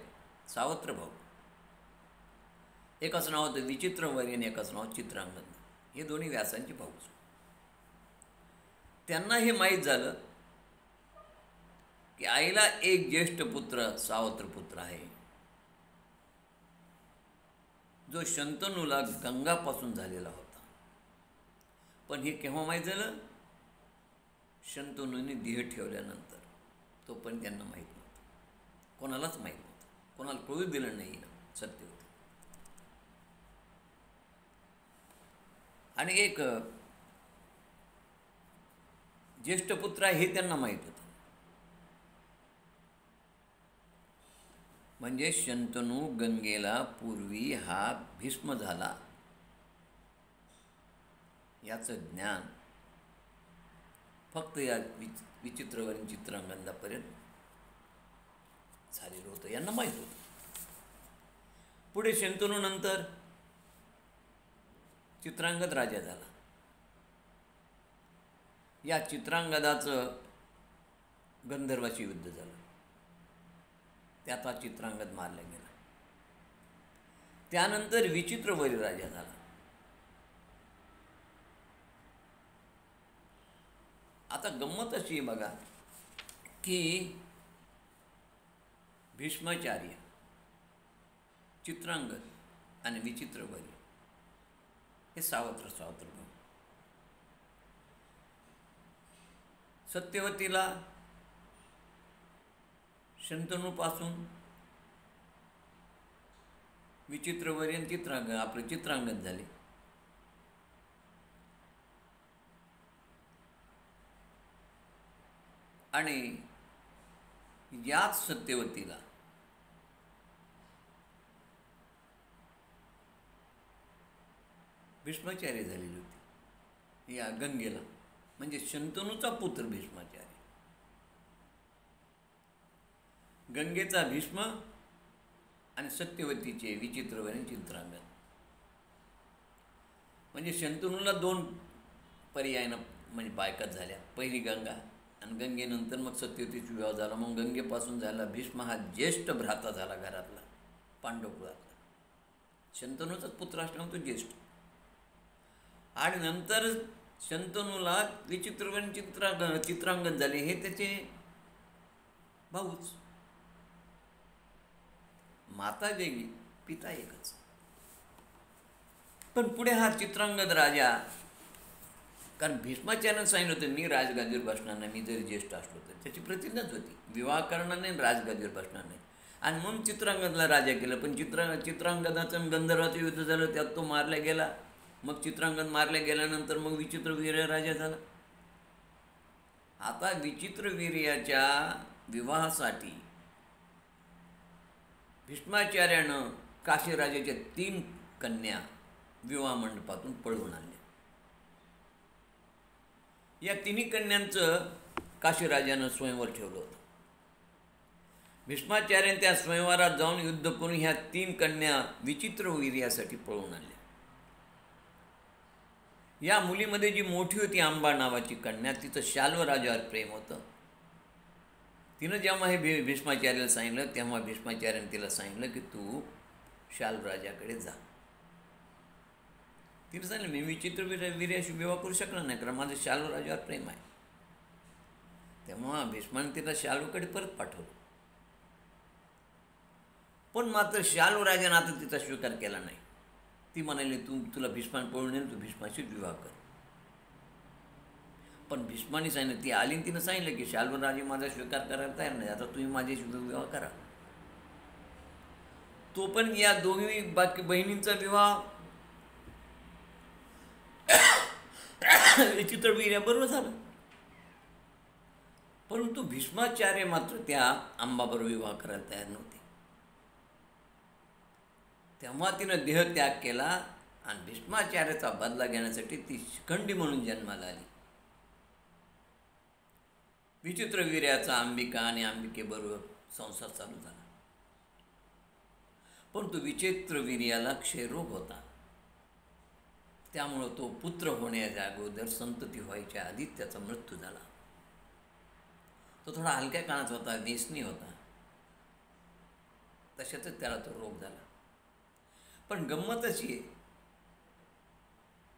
सावत्र भाऊ. एकाचं नाव होतं विचित्रवर्य आणि एकाचं नाव चित्रांगद. हे दोन्ही व्यासांचे भाऊ. त्यांना हे माहीत झालं की आईला एक ज्येष्ठ पुत्र सावत्र पुत्र आहे, जो शंतनूला गंगापासून झालेला होता. पण हे केव्हा माहीत झालं? शंतनूने देह ठेवल्यानंतर. तो पण त्यांना माहीत नव्हतं, कोणालाच माहीत नव्हतं, कोणाला कळू दिलं नाही सत्य होतं. आणि एक ज्येष्ठ पुत्र आहे हे त्यांना माहीत होतं. म्हणजे शंतनू गंगेला पूर्वी हा भीष्म झाला याचं ज्ञान फक्त या विचित्रवरील चित्रांगणापर्यंत झालेलं होतं, यांना माहीत होतं. पुढे शंतनू नंतर चित्रांगद राजा झाला. या चित्रांगदाचं गंधर्वाशी युद्ध झालं, त्यात हा चित्रांगद मारला गेला. त्यानंतर विचित्रवरी राजा झाला. आता गंमत अशी बघा की भीष्माचार्य, चित्रांगद आणि विचित्रवरी हे सावत्र भाऊ. सत्यवतीला शंतनूपासून विचित्रवरी आणि आपले चित्रांगद झाले. आणि याच सत्यवतीला भीष्माचार्य झालेली होती, या गंगेला. म्हणजे शंतनूचा पुत्र भीष्माचार्य, गंगेचा भीष्म आणि सत्यवतीचे विचित्रवरी चित्रांगद. म्हणजे शंतनूला 2 पर्यायानं म्हणजे बायकाच झाल्या. पहिली गंगा आणि गंगेनंतर मग सत्यवतीचा विवाह झाला. मग गंगेपासून झाला भीष्म हा ज्येष्ठ भ्राता झाला घरातला, पांडवकुळातला. शंतनूचाच पुत्र असल्यामुळे तो ज्येष्ठ. आणि नंतर शंतनूला विचित्रवरी चित्रांगद झाले, हे त्याचे भाऊच. माता वेगळी, पिता एकच. पण पुढे हा चित्रांगद राजा, कारण भीष्माचार्यानं सांगितलं होतं मी राजगादीवर बसणार नाही, मी जरी ज्येष्ठ असलो तर. त्याची प्रतिज्ञाच होती, विवाह करणार नाही, राजगादीवर बसणार नाही. आणि म्हणून चित्रांगदला राजा केलं. पण चित्रांगदाचं आणि गंधर्वाचं युद्ध झालं, त्यात तो मारला गेला. मग चित्रांगद मारल्या गेल्यानंतर मग विचित्रवीर्य राजा झाला. आता विचित्रवीर्याच्या विवाहासाठी भीष्माचार्यानं काशीराजाच्या 3 कन्या विवाह मंडपातून पळवून आणल्या. या 3 कन्यांचं काशीराजानं स्वयंवर ठेवलं होतं. भीष्माचार्याने त्या स्वयंवरात जाऊन युद्ध करून ह्या 3 कन्या विचित्रवीर्यासाठी पळवून आणल्या. या मुलीमध्ये जी मोठी होती अंबा नावाची कन्या, तिचं शाल्व राजावर प्रेम होतं. तिनं जेव्हा हे भीष्माचार्याला सांगितलं तेव्हा भीष्माचार्याने तिला सांगितलं की तू शाल्व राजाकडे जा. तिने सांगितलं मी विचित्रवीर्याशी विवाह करू शकणार नाही, कारण माझं शाल्व राजावर प्रेम आहे. तेव्हा भीष्माने तिला शाल्वकडे परत पाठवलं. पण मात्र शाल्व राजाने आता तिचा स्वीकार केला नाही. ती म्हणाली तुला भीष्माने पळून येईल, तू भीष्माशी विवाह कर. पण भीष्माने सांगितलं, ती आली तिनं सांगितलं की शाल्वराजे माझा स्वीकार करायला तयार नाही, आता तुम्ही माझ्याशी विवाह करा. तो पण या दोन्ही बाकी बहिणींचा विवाह विचित्रवीर्याबरोबर झाला. परंतु भीष्माचार्य मात्र त्या अंबाबरोबर विवाह करायला तयार नव्हते. तेव्हा तिनं देहत्याग केला आणि भीष्माचार्याचा बदला घेण्यासाठी ती शिखंडी म्हणून जन्माला आली. विचित्रवीर्याचा अंबिका आणि अंबिकेबरोबर संसार चालू झाला. परंतु विचित्रवीर्याला क्षयरोग होता. त्यामुळं तो पुत्र होण्याच्या अगोदर संतती व्हायच्या आधीच त्याचा मृत्यू झाला. तो थोडा हलक्या कानाचा होता, व्यसनी होता, तशातच त्याला तो रोग झाला. पण गंमत अशी आहे,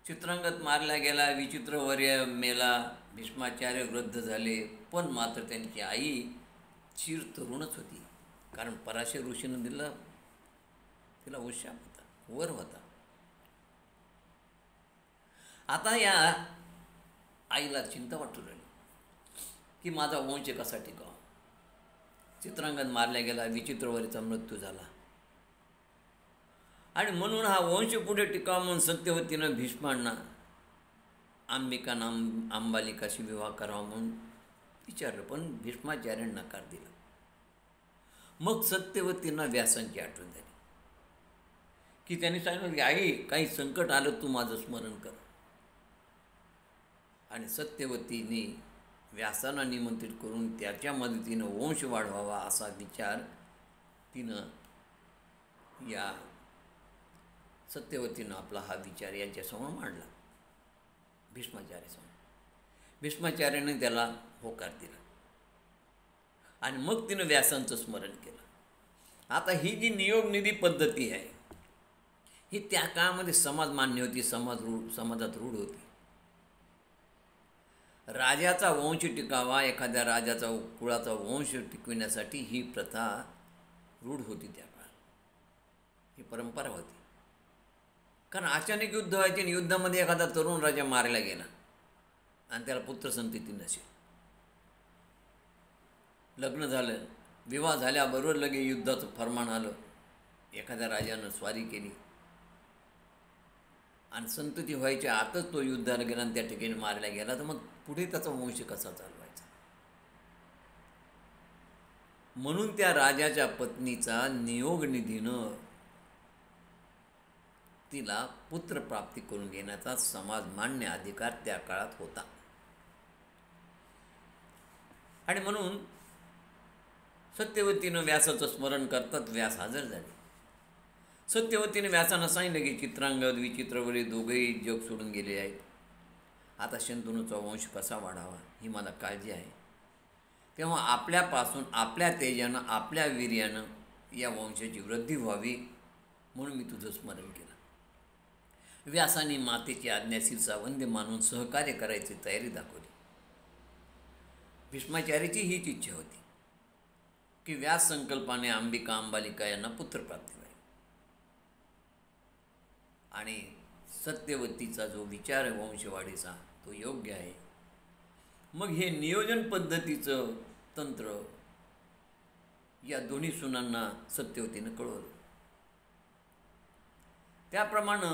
चित्रांगद मारला गेला, विचित्रवीर्य मेला, भीष्माचार्य वृद्ध झाले. पण मात्र त्यांची आई चिर तरुणच होती, कारण पराशर ऋषीनं दिला तिला उशाप होता. वर होता. आता या आईला चिंता वाटू राहिली की माझा वंश कसा टिकावा. चित्रांगद मारल्या गेला, विचित्रवरीचा मृत्यू झाला, आणि म्हणून हा वंश पुढे टिकावा म्हणून सत्यवतीनं भीष्मांना अंबालिकाशी विवाह करावा म्हणून विचारलं, पण भीष्माचार्याने नकार दिला. मग सत्यवतींना व्यासांची आठवण झाली की त्यांनी सांगितलं की आई, काही संकट आलं तू माझं स्मरण कर. आणि सत्यवतीने व्यासांना निमंत्रित करून त्याच्या मदतीनं वंश वाढवावा असा विचार तिनं या सत्यवतीनं आपला हा विचार यांच्यासमोर मांडला भीष्माचार्यासमोर. भीष्माचार्याने त्याला होकार दिला आणि मग तिनं व्यासांचं स्मरण केलं. आता ही जी नियोगनिधी पद्धती आहे ही त्या काळामध्ये समाज मान्य होती, समाजात रूढ होती. राजाचा वंश टिकावा, एखाद्या राजाचा कुळाचा वंश टिकविण्यासाठी ही प्रथा रूढ होती त्या काळात, ही परंपरा होती. कारण अचानक युद्ध व्हायचे आणि युद्धामध्ये एखादा तरुण राजा मारला गेला आणि त्याला पुत्रसंतती नसेल, लग्न झालं, विवाह झाल्याबरोबर लगे युद्धाचं फरमान आलं, एखाद्या राजानं स्वारी केली आणि संतती व्हायच्या आतच तो युद्धाला गेला आणि त्या ठिकाणी मारला गेला, तर मग पुढे त्याचा वंश कसा चालवायचा. म्हणून त्या राजाच्या पत्नीचा नियोगनिधीनं तिला पुत्रप्राप्ती करून घेण्याचा समाजमान्य अधिकार त्या काळात होता. आणि म्हणून सत्यवतीनं व्यासाचं स्मरण करतात व्यास हजर झाले. सत्यवतीने व्यासांना सांगितलं की चित्रांगद, विचित्रवरी दोघेही जग सोडून गेले आहेत. आता शंतनूचा वंश कसा वाढावा ही मला काळजी आहे. तेव्हा आपल्यापासून, आपल्या तेजानं, आपल्या वीर्यानं या वंशाची वृद्धी व्हावी म्हणून मी तुझं स्मरण केलं. व्यासाने मातेची आज्ञाशील सावंद्य मानून सहकार्य करायची तयारी दाखवली. भीष्माचार्याची हीच इच्छा होती की व्यास संकल्पाने अंबालिका यांना पुत्रप्राप्ती व्हावी. आणि सत्यवतीचा जो विचार आहे वंशवाढीचा तो योग्य आहे. मग हे नियोजन पद्धतीचं तंत्र या दोन्ही सुनांना सत्यवतीनं कळवलं. त्याप्रमाणे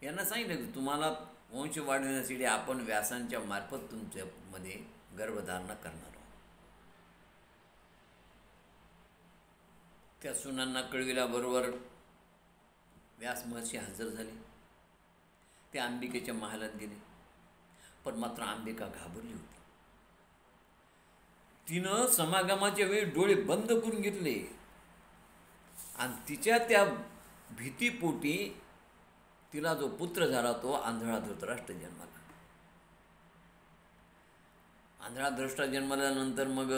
यांना सांगितलं की तुम्हाला वंश वाढवण्यासाठी आपण व्यासांच्या मार्फत तुमच्यामध्ये गर्भधारणा करणार आहोत. त्या सुनांना कळविल्याबरोबर व्यास महर्षी हजर झाले. ते अंबिकेच्या महालात गेले, पण मात्र अंबिका घाबरली होती. तिनं समागमाच्या वेळी डोळे बंद करून घेतले आणि तिच्या त्या भीतीपोटी तिला जो पुत्र झाला तो आंधळा धृतराष्ट्र जन्माला. आंधळा धृतराष्ट्र जन्माल्यानंतर मग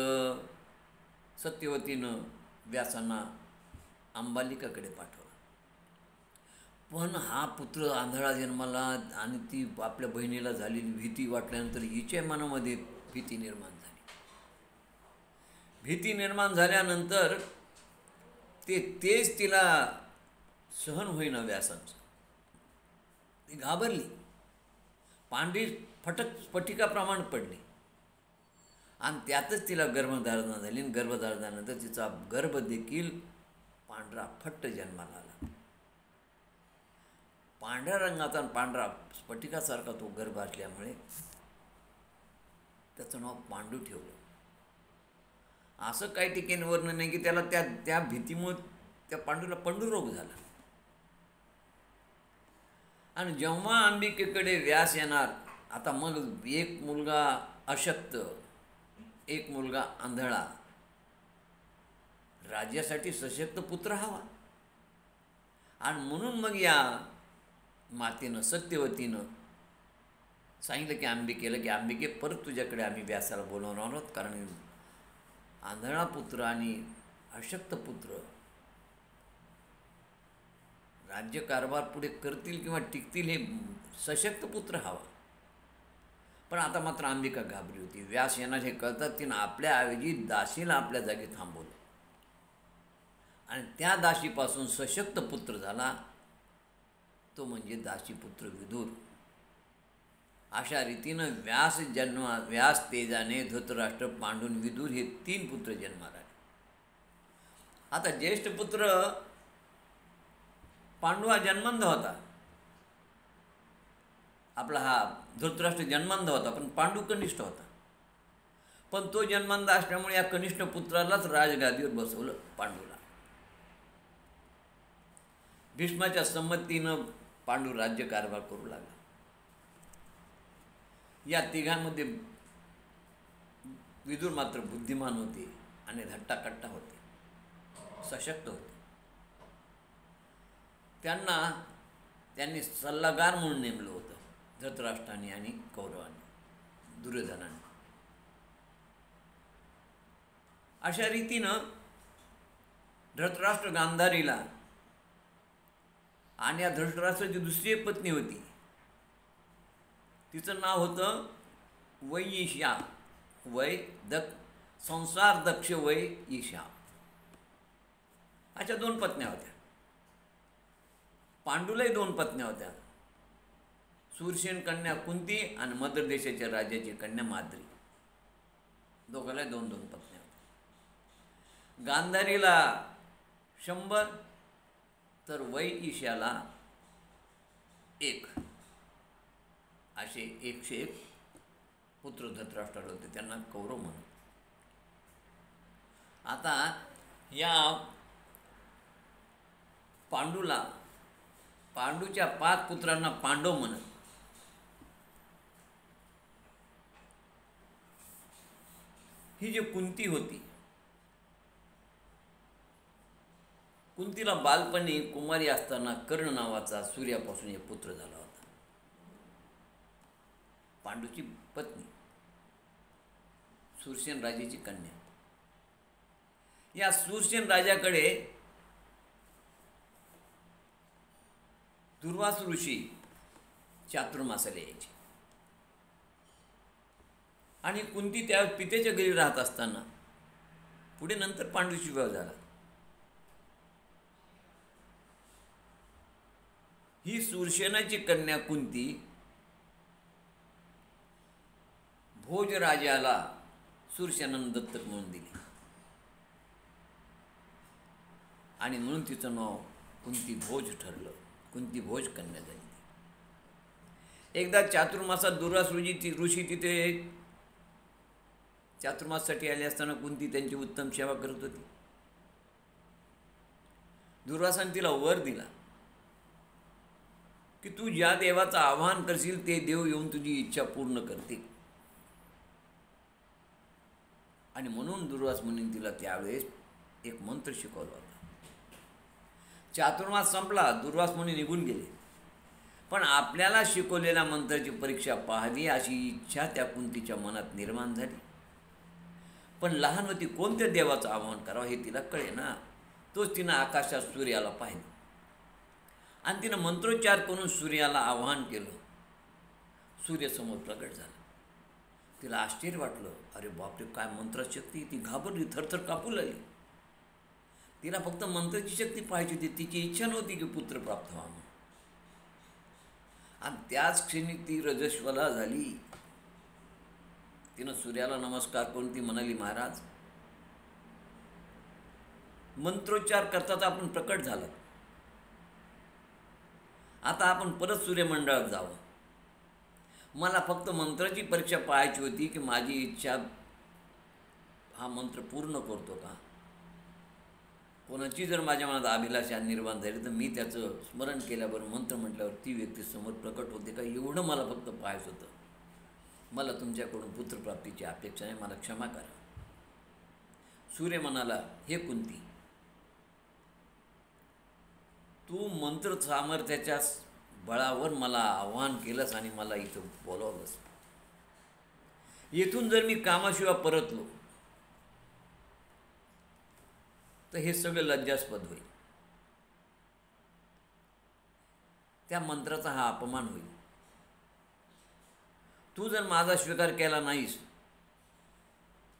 सत्यवतीनं व्यासांना अंबालिकाकडे पाठवलं. पण हा पुत्र आंधळा जन्माला आणि ती आपल्या बहिणीला झालेली भीती वाटल्यानंतर हिच्या मनामध्ये भीती निर्माण झाली. भीती निर्माण झाल्यानंतर तेच तिला सहन होईना व्यासांचं. ती घाबरली, पांढरी स्फटिकाप्रमाणे पडली आणि त्यातच तिला गर्भधारणा झाली. आणि गर्भधारणानंतर तिचा गर्भ देखील पांढरा फट्ट जन्माला आला. पांढऱ्या रंगाचा आणि पांढरा स्फटिकासारखा तो गर्भ असल्यामुळे त्याचं नाव पांडू ठेवलं. असं काही ठिकाणी वर्णन नाही की त्याला त्या भीतीमुळे त्या पांडूला पंडुरोग झाला. आणि जेव्हा अंबिकेकडे व्यास येणार, आता मग एक मुलगा अशक्त, एक मुलगा आंधळा, राज्यासाठी सशक्त पुत्र हवा. आणि म्हणून मग या मातेनं, सत्यवतीनं सांगितलं की अंबिकेला की अंबिके परत तुझ्याकडे आम्ही व्यासाला बोलवणार आहोत, कारण आंधळा पुत्र आणि अशक्त पुत्र राज्यकारभार पुढे करतील किंवा टिकतील हे सशक्त पुत्र हवा. पण आता मात्र अंबिका घाबरली होती. व्यास यांना हे कळतात तिनं आपल्या ऐवजी दासीला आपल्या जागी थांबवलं आणि त्या दासीपासून सशक्त पुत्र झाला तो म्हणजे दासीपुत्र विदुर. अशा रीतीनं व्यास तेजाने धृतराष्ट्र, पांडून विदुर हे 3 पुत्र जन्माला आले. आता ज्येष्ठ पुत्र पांडू हा जन्मंध होता. आपला हा धृतराष्ट्र जन्मंध होता, पण पांडू कनिष्ठ होता. पण तो जन्मंध असल्यामुळे या कनिष्ठ पुत्रालाच राजगादीवर बसवलं पांडूला. भीष्माच्या संमतीनं पांडू राज्यकारभार करू लागला. या तिघांमध्ये विदुर मात्र बुद्धिमान होते आणि धट्टाकट्टा होते, सशक्त होते. त्यांनी सल्लागार म्हणून नेमलं होतं धृतराष्ट्राने आणि कौरवाने, दुर्योधनाने. अशा रीतीनं धृतराष्ट्र गांधारीला आणि या धृतराष्ट्राची दुसरी एक पत्नी होती, तिचं नाव होतं वैईशा. संसार दक्ष वैईशा. अशा 2 पत्न्या होत्या. पांडूलाही 2 पत्न्या होत्या, सूरसेन कन्या कुंती आणि मद्र देशाच्या राजाची कन्या माद्री. दोघांना 2-2 पत्न्या होत्या. गांधारीला 100 तर वैईशाला 1, असे 101 पुत्र धृतराष्ट्राला होते. त्यांना कौरव म्हणत. आता या पांडूच्या 5 पुत्रांना पांडव म्हणत. ही जी कुंती होती, कुंतीला बालपणी कुमारी असताना कर्ण नावाचा सूर्यापासून एक पुत्र झाला होता. पांडूची पत्नी, सूरसेन राजाची कन्या. या सूरसेन राजाकडे दुर्वास ऋषी चातुर्मासाला यायचे आणि कुंती त्या पितेच्या घरी राहत असताना पुढे नंतर पांडूची विवाह झाला. ही सूरसेनाची कन्या कुंती भोजराजाला सूरसेनानं दत्तक म्हणून दिली आणि म्हणून तिचं नाव कुंती भोज ठरलं. कुंती भोज कन्या झाली. एकदा चातुर्मासात दुर्वास ऋषी तिथे चातुर्मासासाठी आले असताना कुंती त्यांची उत्तम सेवा करत होती. दुर्वासाने तिला वर दिला की तू ज्या देवाचं आवाहन करशील ते देव येऊन तुझी इच्छा पूर्ण करतील. आणि म्हणून दुर्वास मुनीने तिला त्यावेळेस एक मंत्र शिकवला होता. चातुर्मास संपला, दुर्वास मुनी निघून गेले, पण आपल्याला शिकवलेल्या मंत्राची परीक्षा पाहावी अशी इच्छा त्या कुंतीच्या मनात निर्माण झाली. पण लहान होती, कोणत्या देवाचं आवाहन करावं हे तिला कळे ना. तोच तिनं आकाशात सूर्याला पाहिलं आणि तिनं मंत्रोच्चार करून सूर्याला आवाहन केलं. सूर्य समोर प्रकट झाला. तिला आश्चर्य वाटलं, अरे बापरे, काय मंत्रशक्ती. ती घाबरली, थरथर कापू लागली. तिला फक्त मंत्राची शक्ती पाहिजे होती, तिची इच्छा नव्हती की पुत्र प्राप्त व्हावा. आणि त्याच क्षणी ती रजस्वला झाली. तिनं सूर्याला नमस्कार करून ती म्हणाली, महाराज, मंत्रोच्चार करताच आपण प्रकट झालं. आता आपण परत सूर्यमंडळात जावं. मला फक्त मंत्राची परीक्षा पाहायची होती की माझी इच्छा हा मंत्र पूर्ण करतो का. कोणाची जर माझ्या मनात अभिलाषा निर्माण झाली तर मी त्याचं स्मरण केल्यावर, मंत्र म्हटल्यावर ती व्यक्ती समोर प्रकट होते का, एवढं मला फक्त पाहायचं होतं. मला तुमच्याकडून पुत्रप्राप्तीची अपेक्षा नाही, मला क्षमा करा. सूर्य म्हणाला, हे कुंती, तू मंत्र सामर्थ्याच्या बळावर मला आव्हान केलंस आणि मला इथं बोलावलंस. येथून जर मी कामाशिवाय परतलो तर हे सगळं लज्जास्पद होईल. त्या मंत्राचा हा अपमान होईल. तू जर माझा स्वीकार केला नाहीस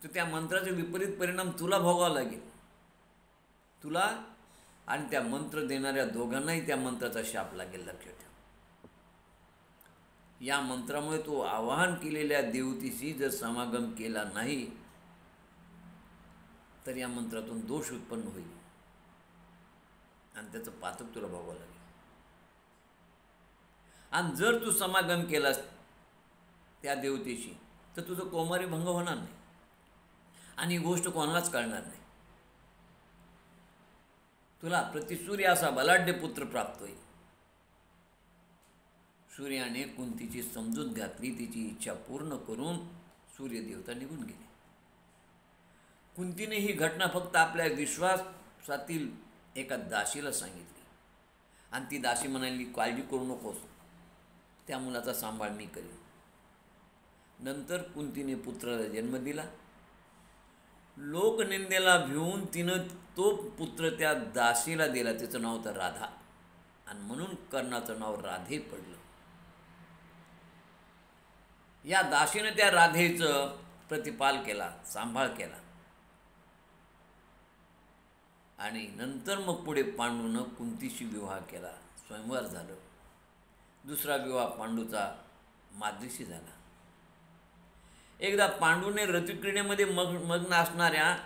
तर त्या मंत्राचे विपरीत परिणाम तुला भोगावा लागेल. तुला आणि त्या मंत्र देणाऱ्या दोघांनाही त्या मंत्राचा शाप लागेल, लक्षात ठेव. या मंत्रामुळे तो आवाहन केलेल्या देवतेशी जर समागम केला नाही तर या मंत्रातून दोष उत्पन्न होईल आणि त्याचं पातक तुला भोगावं लागेल. आणि जर तू समागम केलास त्या देवतेशी तर तुझं कौमारी भंग होणार नाही आणि ही गोष्ट कोणालाच कळणार नाही. तुला प्रतिसूर्य असा बलाढ्य पुत्र प्राप्त होईल. सूर्याने कुंतीची समजूत घातली, तिची इच्छा पूर्ण करून सूर्यदेवता निघून गेले. कुंतीने ही घटना फक्त आपल्या विश्वासातील एका दासीला सांगितली आणि ती दासी म्हणाली, काळजी करू नकोस, त्या मुलाचा सांभाळ मी करेन. नंतर कुंतीने पुत्राला जन्म दिला. लोकनिंदेला भिवून तिनं तो पुत्र त्या दासीला दिला. तिचं नाव तर राधा आणि म्हणून कर्णाचं नाव राधे पडलं. या दासीनं त्या राधेचं प्रतिपाल केला, सांभाळ केला आणि नंतर मग पुढे पांडूनं कुंतीशी विवाह केला. स्वयंवर झालं. दुसरा विवाह पांडूचा माद्रीशी झाला. एकदा पांडूने रतिक्रीडेमध्ये मग्न असणाऱ्या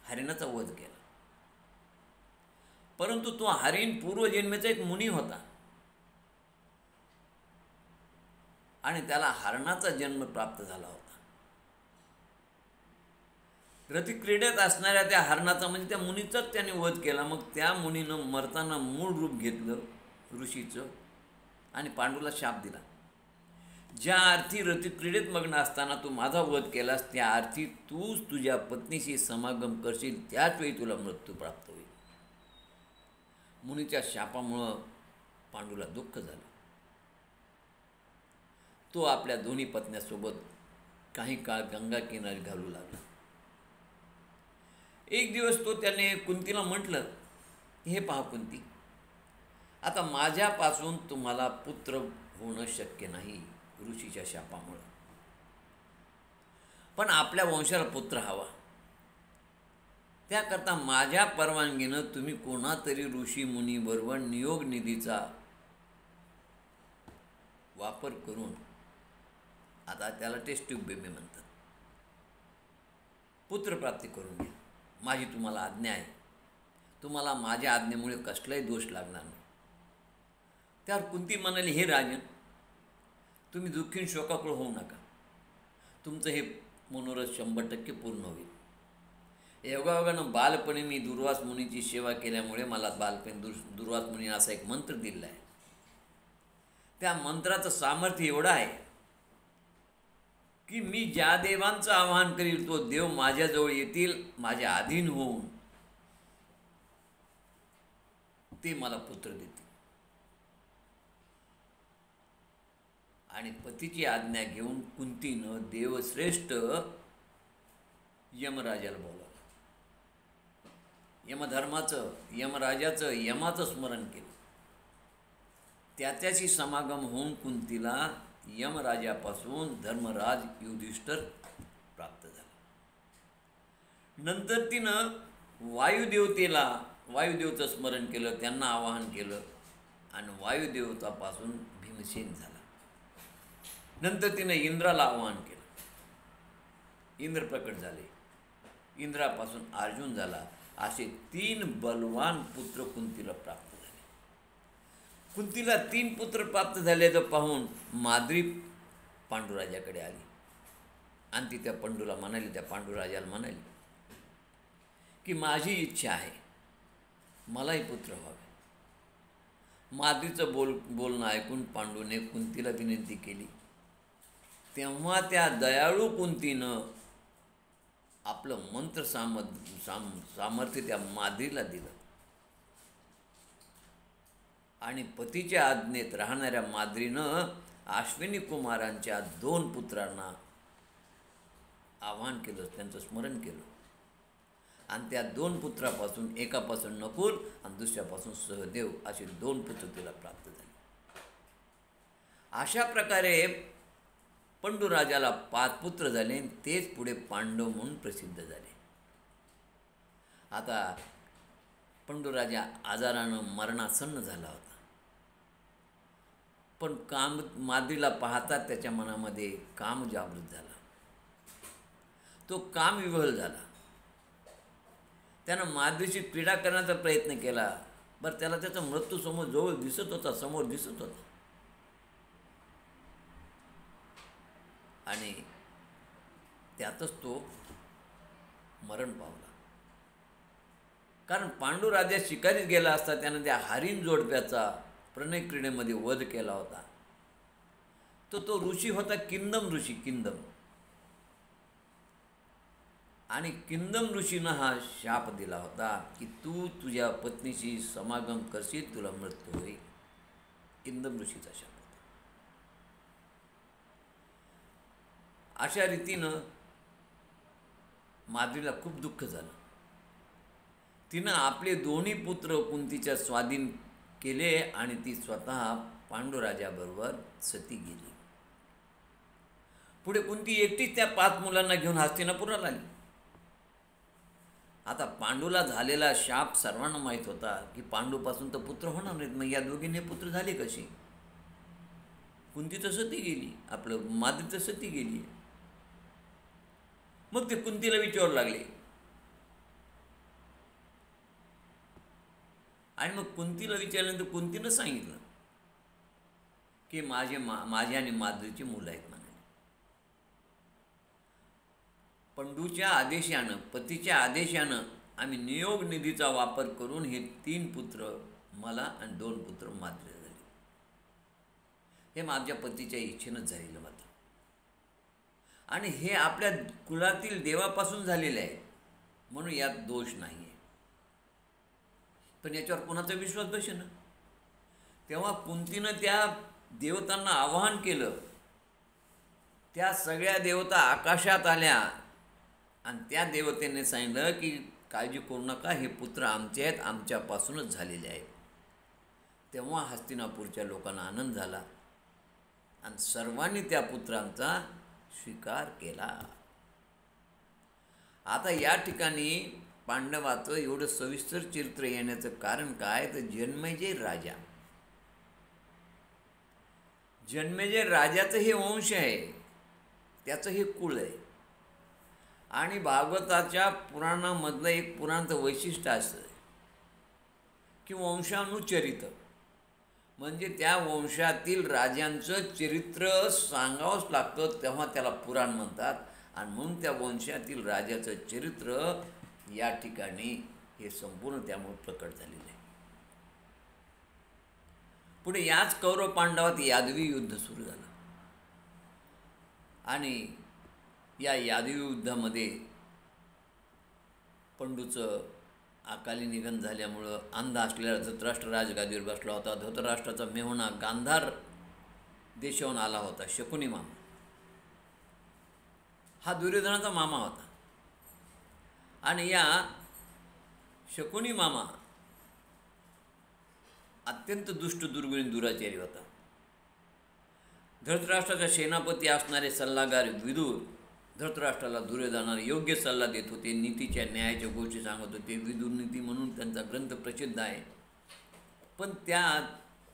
हरिणाचा वध केला. परंतु तो हरिण पूर्वजन्मेचा एक मुनी होता आणि त्याला हरणाचा जन्म प्राप्त झाला होता. रतिक्रीडेत असणाऱ्या त्या हरणाचा म्हणजे त्या मुनीचाच त्याने वध केला. मग त्या मुनीनं मरताना मूळ रूप घेतलं ऋषीचं आणि पांडूला शाप दिला. ज्या अर्थी रतिक्रीडेत मग्न असताना तू माझा वध केलास त्या अर्थी तूच तुझ्या पत्नीशी समागम करशील, त्याच वेळी तुला मृत्यू प्राप्त होईल. मुनीच्या शापामुळं पांडूला दुःख झालं. तो आपल्या दोन्ही पत्न्यासोबत काही काळ गंगा किनारी घालू लागला. एक दिवस तो त्याने कुंतीला म्हटलं, हे पहा कुंती, आता माझ्यापासून तुम्हाला पुत्र होणं शक्य नाही ऋषीच्या शापामुळं, पण आपल्या वंशाला पुत्र हवा. त्याकरता माझ्या परवानगीनं तुम्ही कोणातरी ऋषी मुनीबरोबर नियोग निधीचा वापर करून, आता त्याला टेस्ट ट्यूब बेबी म्हणतात, पुत्रप्राप्ती करून घ्या. माझी तुम्हाला आज्ञा आहे. तुम्हाला माझ्या आज्ञेमुळे कसलाही दोष लागणार नाही. त्यावर कुंती म्हणाली, हे राजन, तुम्ही दुःखीन शोकाकुळ होऊ नका. तुमचं हे मनोरथ 100% पूर्ण होईल. योगायोगानं बालपणी मी दुर्वास मुनीची सेवा केल्यामुळे मला बालपणी दुर्वास मुनी असा एक मंत्र दिला आहे. त्या मंत्राचं सामर्थ्य एवढं आहे की मी ज्या देवांचं आवाहन करील तो देव माझ्याजवळ येतील, माझ्या अधीन होऊन ते मला पुत्र देतील. आणि पतीची आज्ञा घेऊन कुंतीनं देवश्रेष्ठ यमराजाला बोलावलं. यमधर्माचं, यमराजाचं, यमाचं स्मरण केलं. त्याच्याशी समागम होऊन कुंतीला यमराजापासून धर्मराज युधिष्ठिर प्राप्त झाला. नंतर तिनं वायुदेवचं स्मरण केलं, त्यांना आवाहन केलं आणि वायुदेवतापासून भीमसेन झाला. नंतर तिनं इंद्राला आवाहन केलं, इंद्र प्रकट झाले. इंद्रापासून अर्जुन झाला. असे 3 बलवान पुत्र कुंतीला प्राप्त झाले. कुंतीला 3 पुत्र प्राप्त झाल्याचं पाहून माद्री पांडुराजाकडे आली आणि ती त्या पांडुराजाला म्हणाली की माझी इच्छा आहे, मलाही पुत्र व्हावे. माद्रीचं बोलणं ऐकून पांडूने कुंतीला विनंती केली. तेव्हा त्या दयाळू कुंतीनं आपलं मंत्र सामर्थ्य त्या माद्रीला दिलं आणि पतीच्या आज्ञेत राहणाऱ्या माद्रीनं अश्विनी कुमारांच्या 2 पुत्रांना आवाहन केलं, त्यांचं स्मरण केलं आणि त्या 2 पुत्रापासून एकापासून नकुल आणि दुसऱ्यापासून सहदेव असे 2 पुत्र तिला प्राप्त झाले. अशा प्रकारे पंडूराजाला 5 पुत्र झाले. तेच पुढे पांडव म्हणून प्रसिद्ध झाले. आता पंडूराजा आजारानं मरणासन्न झाला होता. पण माद्रीला पाहताच त्याच्या मनामध्ये काम जागृत झाला. तो कामविव्हल झाला. त्यानं माद्रीची पीडा करण्याचा प्रयत्न केला. बरं, त्याला त्याचा मृत्यू जवळ दिसत होता, समोर दिसत होता. आणि त्यातच तो मरण पावला. कारण पांडुराजा शिकारीत गेला असता त्यानं त्या हरिण जोडप्याचा प्रणय क्रीडेमध्ये वध केला होता. तो ऋषी होता किंदम ऋषी, किंदम. आणि किंदम ऋषीनं हा शाप दिला होता की तू तुझ्या पत्नीशी समागम करशील, तुला मृत्यू होईल. किंदम ऋषीचा शाप होता. अशा रीतीनं माद्रीला खूप दुःख झालं. तिनं आपले दोन्ही पुत्र कुंतीच्या स्वाधीन केले आणि ती स्वतः पांडुराजाबरोबर सती गेली. पुढे कुंती एकटीच त्या 5 मुलांना घेऊन हस्तिनापुराला आली. आता पांडूला झालेला शाप सर्वांना माहीत होता की पांडूपासून तर पुत्र होणार नाहीत. मग या दोघींनी पुत्र झाले कसे? कुंती तर सती गेली, आपलं माद्री तर सती गेली. मग ते कुंतीला विचारू लागले. आणि मग कुंतीला विचारल्यानंतर कुंतीनं सांगितलं की माझे आणि माद्रीची मुलं आहेत म्हणे. पंडूच्या आदेशानं, पतीच्या आदेशानं आम्ही नियोग निधीचा वापर करून हे 3 पुत्र मला आणि 2 पुत्र माद्रीला झाले. हे माझ्या पतीच्या इच्छेनंच झालेलं मात्र. आणि हे आपल्या कुलातील देवापासून झालेले आहे, म्हणून यात दोष नाही आहे. पण याच्यावर कोणाचा विश्वास बसेना. तेव्हा कुंतीनं त्या देवतांना आवाहन केलं. त्या सगळ्या देवता आकाशात आल्या आणि त्या देवतेने सांगितलं की काळजी करू नका, हे पुत्र आमचे आहेत, आमच्यापासूनच झालेले आहेत. तेव्हा हस्तिनापूरच्या लोकांना आनंद झाला आणि सर्वांनी त्या पुत्रांचा स्वीकार केला. आता या ठिकाणी पांडवाचं एवढं सविस्तर चरित्र येण्याचं कारण काय, तर जन्मेजय राजा, जन्मेजय राजाचं हे वंश आहे, त्याचं हे कुळ आहे. आणि भागवताच्या पुराणामधलं एक पुराणाचं वैशिष्ट्य असं की वंशानुचरित, म्हणजे त्या वंशातील राजांचं चरित्र सांगावंच लागतं, तेव्हा त्याला पुराण म्हणतात. आणि म्हणून त्या वंशातील राजाचं चरित्र या ठिकाणी हे संपूर्ण त्यामुळे प्रकट झालेलं आहे. पुढे याच कौरव पांडवात यादवी युद्ध सुरू झालं. आणि या यादवी युद्धामध्ये पंडूचं अकाली निधन झाल्यामुळं अंध असलेला धृतराष्ट्र राजगादीवर बसला होता. धृतराष्ट्राचा मेहुणा गांधार देशाहून आला होता, शकुनी मामा. हा दुर्योधनाचा मामा होता. आणि या शकुनी मामा अत्यंत दुष्ट, दुर्गुणी, दुराचारी होता. धृतराष्ट्राचा सेनापती असणारे सल्लागार विदुर धृतराष्ट्राला दुर्योधनाला योग्य सल्ला देत होते, नीतीच्या न्यायाच्या गोष्टी सांगत होते. विदुर नीती म्हणून त्यांचा ग्रंथ प्रसिद्ध आहे. पण त्या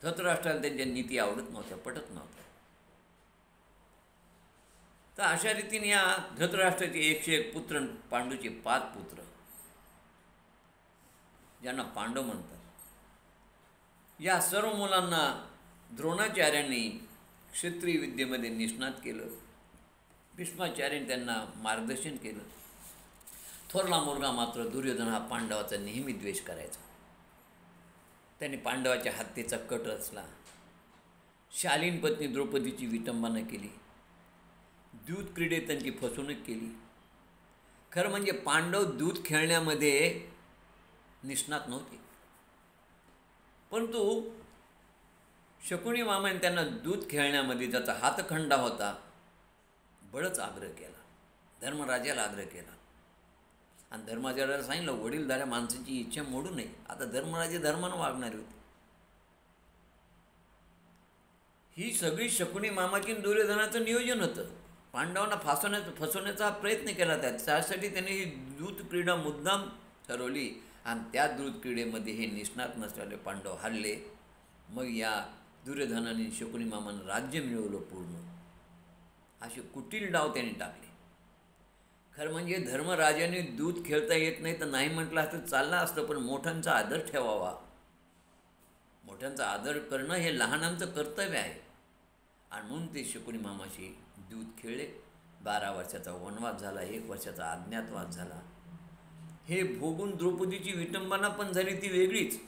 धृतराष्ट्राला त्यांच्या नीती आवडत नव्हत्या, पटत नव्हत्या. तर अशा रीतीने या धृतराष्ट्राचे 101 पुत्र, पांडूचे 5 पुत्र, ज्यांना पांडव म्हणतात, या सर्व मुलांना द्रोणाचार्यांनी क्षत्रिय विद्येमध्ये निष्णात केलं. भीष्माचार्यांनी त्यांना मार्गदर्शन केलं. थोरला मुलगा मात्र दुर्योधन हा पांडवाचा नेहमी द्वेष करायचा. त्यांनी पांडवाच्या हत्येचा कट रचला. शालीन पत्नी द्रौपदीची विटंबना केली. दूध क्रीडेत त्यांची फसवणूक केली. खरं म्हणजे पांडव दूध खेळण्यामध्ये निष्णात नव्हते, परंतु शकुनी मामाने त्यांना दूध खेळण्यामध्ये ज्याचा हातखंडा होता बळच आग्रह केला, धर्मराजाला आग्रह केला. आणि धर्मराजाला सांगितलं, वडीलधाऱ्या माणसाची इच्छा मोडू नये. आता धर्मराजे धर्मानं वागणारे होते. ही सगळी शकुनी मामाची दुर्योधनाचं नियोजन होतं. पांडवांना फसवण्याचा प्रयत्न केला. त्यासाठी त्यांनी ही दूध क्रीडा मुद्दाम ठरवली आणि त्या दूध क्रीडेमध्ये हे निष्णात नसलेले पांडव हरले. मग या दुर्योधनाने शकुनी मामानं राज्य मिळवलं पूर्ण. असे कुटील डाव त्यांनी टाकले. खरं म्हणजे धर्मराजाने दूध खेळता येत नाही तर नाही म्हटलं असतं चाललं असतं, पण मोठ्यांचा आदर ठेवावा. मोठ्यांचा आदर करणं हे लहानांचं कर्तव्य आहे. आणि म्हणून ते शकुनी मामाशी दूध खेळले. 12 वर्षाचा वनवास झाला, 1 वर्षाचा अज्ञातवास झाला. हे भोगून द्रौपदीची विटंबना पण झाली, ती वेगळीच.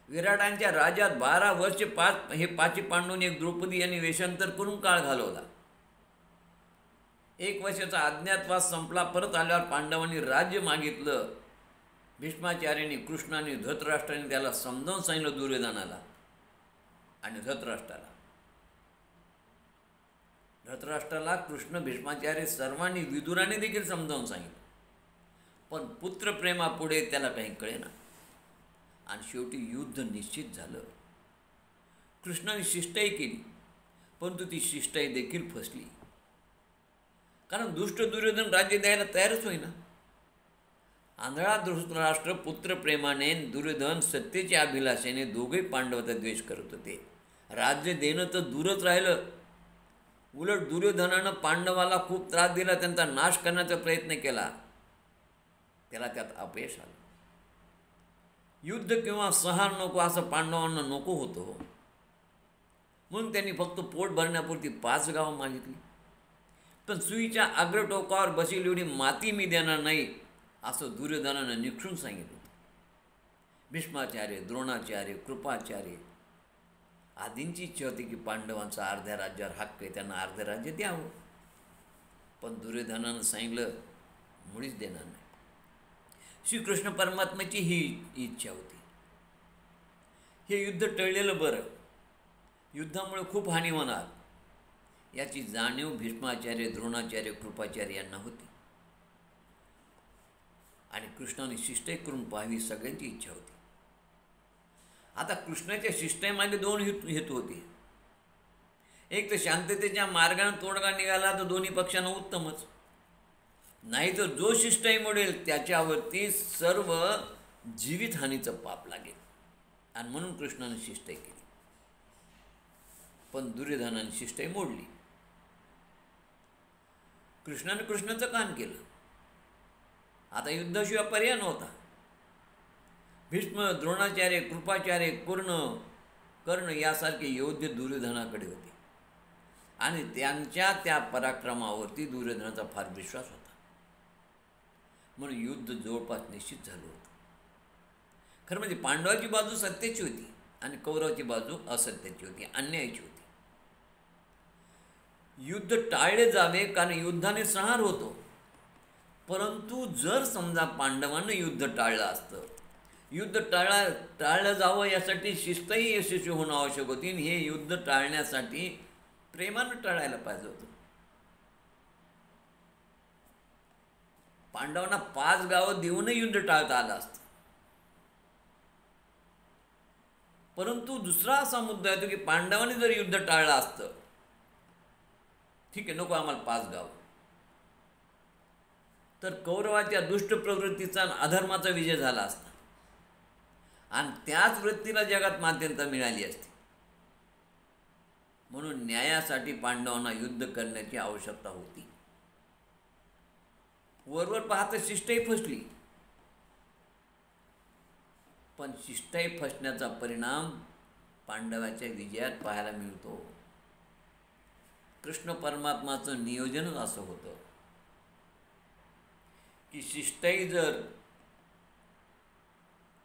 विराटांच्या राज्यात 12 वर्ष हे पाची पांडूंनी एक द्रौपदी यांनी वेषांतर करून काळ घालवला. 1 वर्षाचा अज्ञातवास संपला. परत आल्यावर पांडवांनी राज्य मागितलं. भीष्माचार्यांनी, कृष्णाने, धृतराष्ट्राने त्याला समजावून सांगितलं दुर्योधनाला आणि धृतराष्ट्राला कृष्ण, भीष्माचार्य सर्वांनी, विदुराने देखील समजावून सांगितलं. पण पुत्रप्रेमापुढे त्याला काही कळेना आणि शेवटी युद्ध निश्चित झालं. कृष्णाने शिष्टाई केली, परंतु ती शिष्टाई देखील फसली. कारण दुष्ट दुर्योधन राज्य द्यायला तयारच होईना. आंधळा धृतराष्ट्र पुत्रप्रेमाने, दुर्योधन सत्तेच्या अभिलाषेने दोघे पांडवाचा द्वेष करत होते. राज्य देणं तर दूरच राहिलं, उलट दुर्योधनानं पांडवाला खूप त्रास दिला, त्यांचा नाश करण्याचा प्रयत्न केला. त्याला त्यात अपयश आलं. युद्ध किंवा संहार नको असं पांडवांना नको होतं. म्हणून त्यांनी फक्त पोट भरण्यापुरती 5 गावं मागितली. पण सुईच्या अग्रटोकावर बसेल एवढी माती मी देणार नाही असं दुर्योधनानं निक्षून सांगितलं. भीष्माचार्य, द्रोणाचार्य, कृपाचार्य आदींची इच्छा होती की पांडवांचा अर्ध्या राज्यावर हक्क आहे, त्यांना अर्धे राज्य द्यावं. पण दुर्योधनानं सांगितलं मुळीच देणार नाही. श्रीकृष्ण परमात्म्याची ही इच्छा होती. हे युद्ध टळलेलं बरं. युद्धामुळे खूप हानी होणार याची जाणीव भीष्माचार्य, द्रोणाचार्य, कृपाचार्य यांना होती. आणि कृष्णाने शिष्टाई करून पाहावी सगळ्यांची इच्छा होती. आता कृष्णाच्या शिष्टाईमागे 2 हेतू होते. एक तर शांततेच्या मार्गाने तोडगा निघाला तर दोन्ही पक्षांना उत्तमच. नाही तर जो शिष्टाई मोडेल त्याच्यावरती सर्व जीवितहानीचं पाप लागेल. आणि म्हणून कृष्णाने शिष्टाई केली. पण दुर्योधनाने शिष्टाई मोडली. कृष्णाने कृष्णाचं काम केलं. आता युद्धाशिवाय पर्याय नव्हता. भीष्म, द्रोणाचार्य, कृपाचार्य, कर्ण यासारखे योद्धे दुर्योधनाकडे होते आणि त्यांच्या त्या पराक्रमावरती दुर्योधनाचा फार विश्वास होता. म्हणून युद्ध जवळपास निश्चित झालं होतं. खरं म्हणजे पांडवाची बाजू सत्याची होती आणि कौरवाची बाजू असत्याची होती, अन्यायाची होती. युद्ध टाळले जावे कारण युद्धाने संहार होतो. परंतु जर समजा पांडवांना युद्ध टाळलं असतं, युद्ध टाळलं जावं यासाठी शिस्तही यशस्वी होणं आवश्यक होती. आणि हे युद्ध टाळण्यासाठी प्रेमानं टाळायला पाहिजे होतं. पांडवांना 5 गावं देऊनही युद्ध टाळता आलं असतं. परंतु दुसरा असा मुद्दा येतो की पांडवांनी जर युद्ध टाळलं असतं, ठीक आहे नको आम्हाला 5 गाव, तर कौरवाच्या दुष्ट प्रवृत्तीचा, अधर्माचा विजय झाला असता आणि त्याच वृत्तीला जगात मान्यता मिळाली असती. म्हणून न्यायासाठी पांडवांना युद्ध करण्याची आवश्यकता होती. वरवर पाहता शिष्टाई फसली. पण शिष्टाई फसण्याचा परिणाम पांडवाच्या विजयात पाहायला मिळतो. कृष्ण परमात्माचं नियोजनच असं होतं की शिष्टाई जर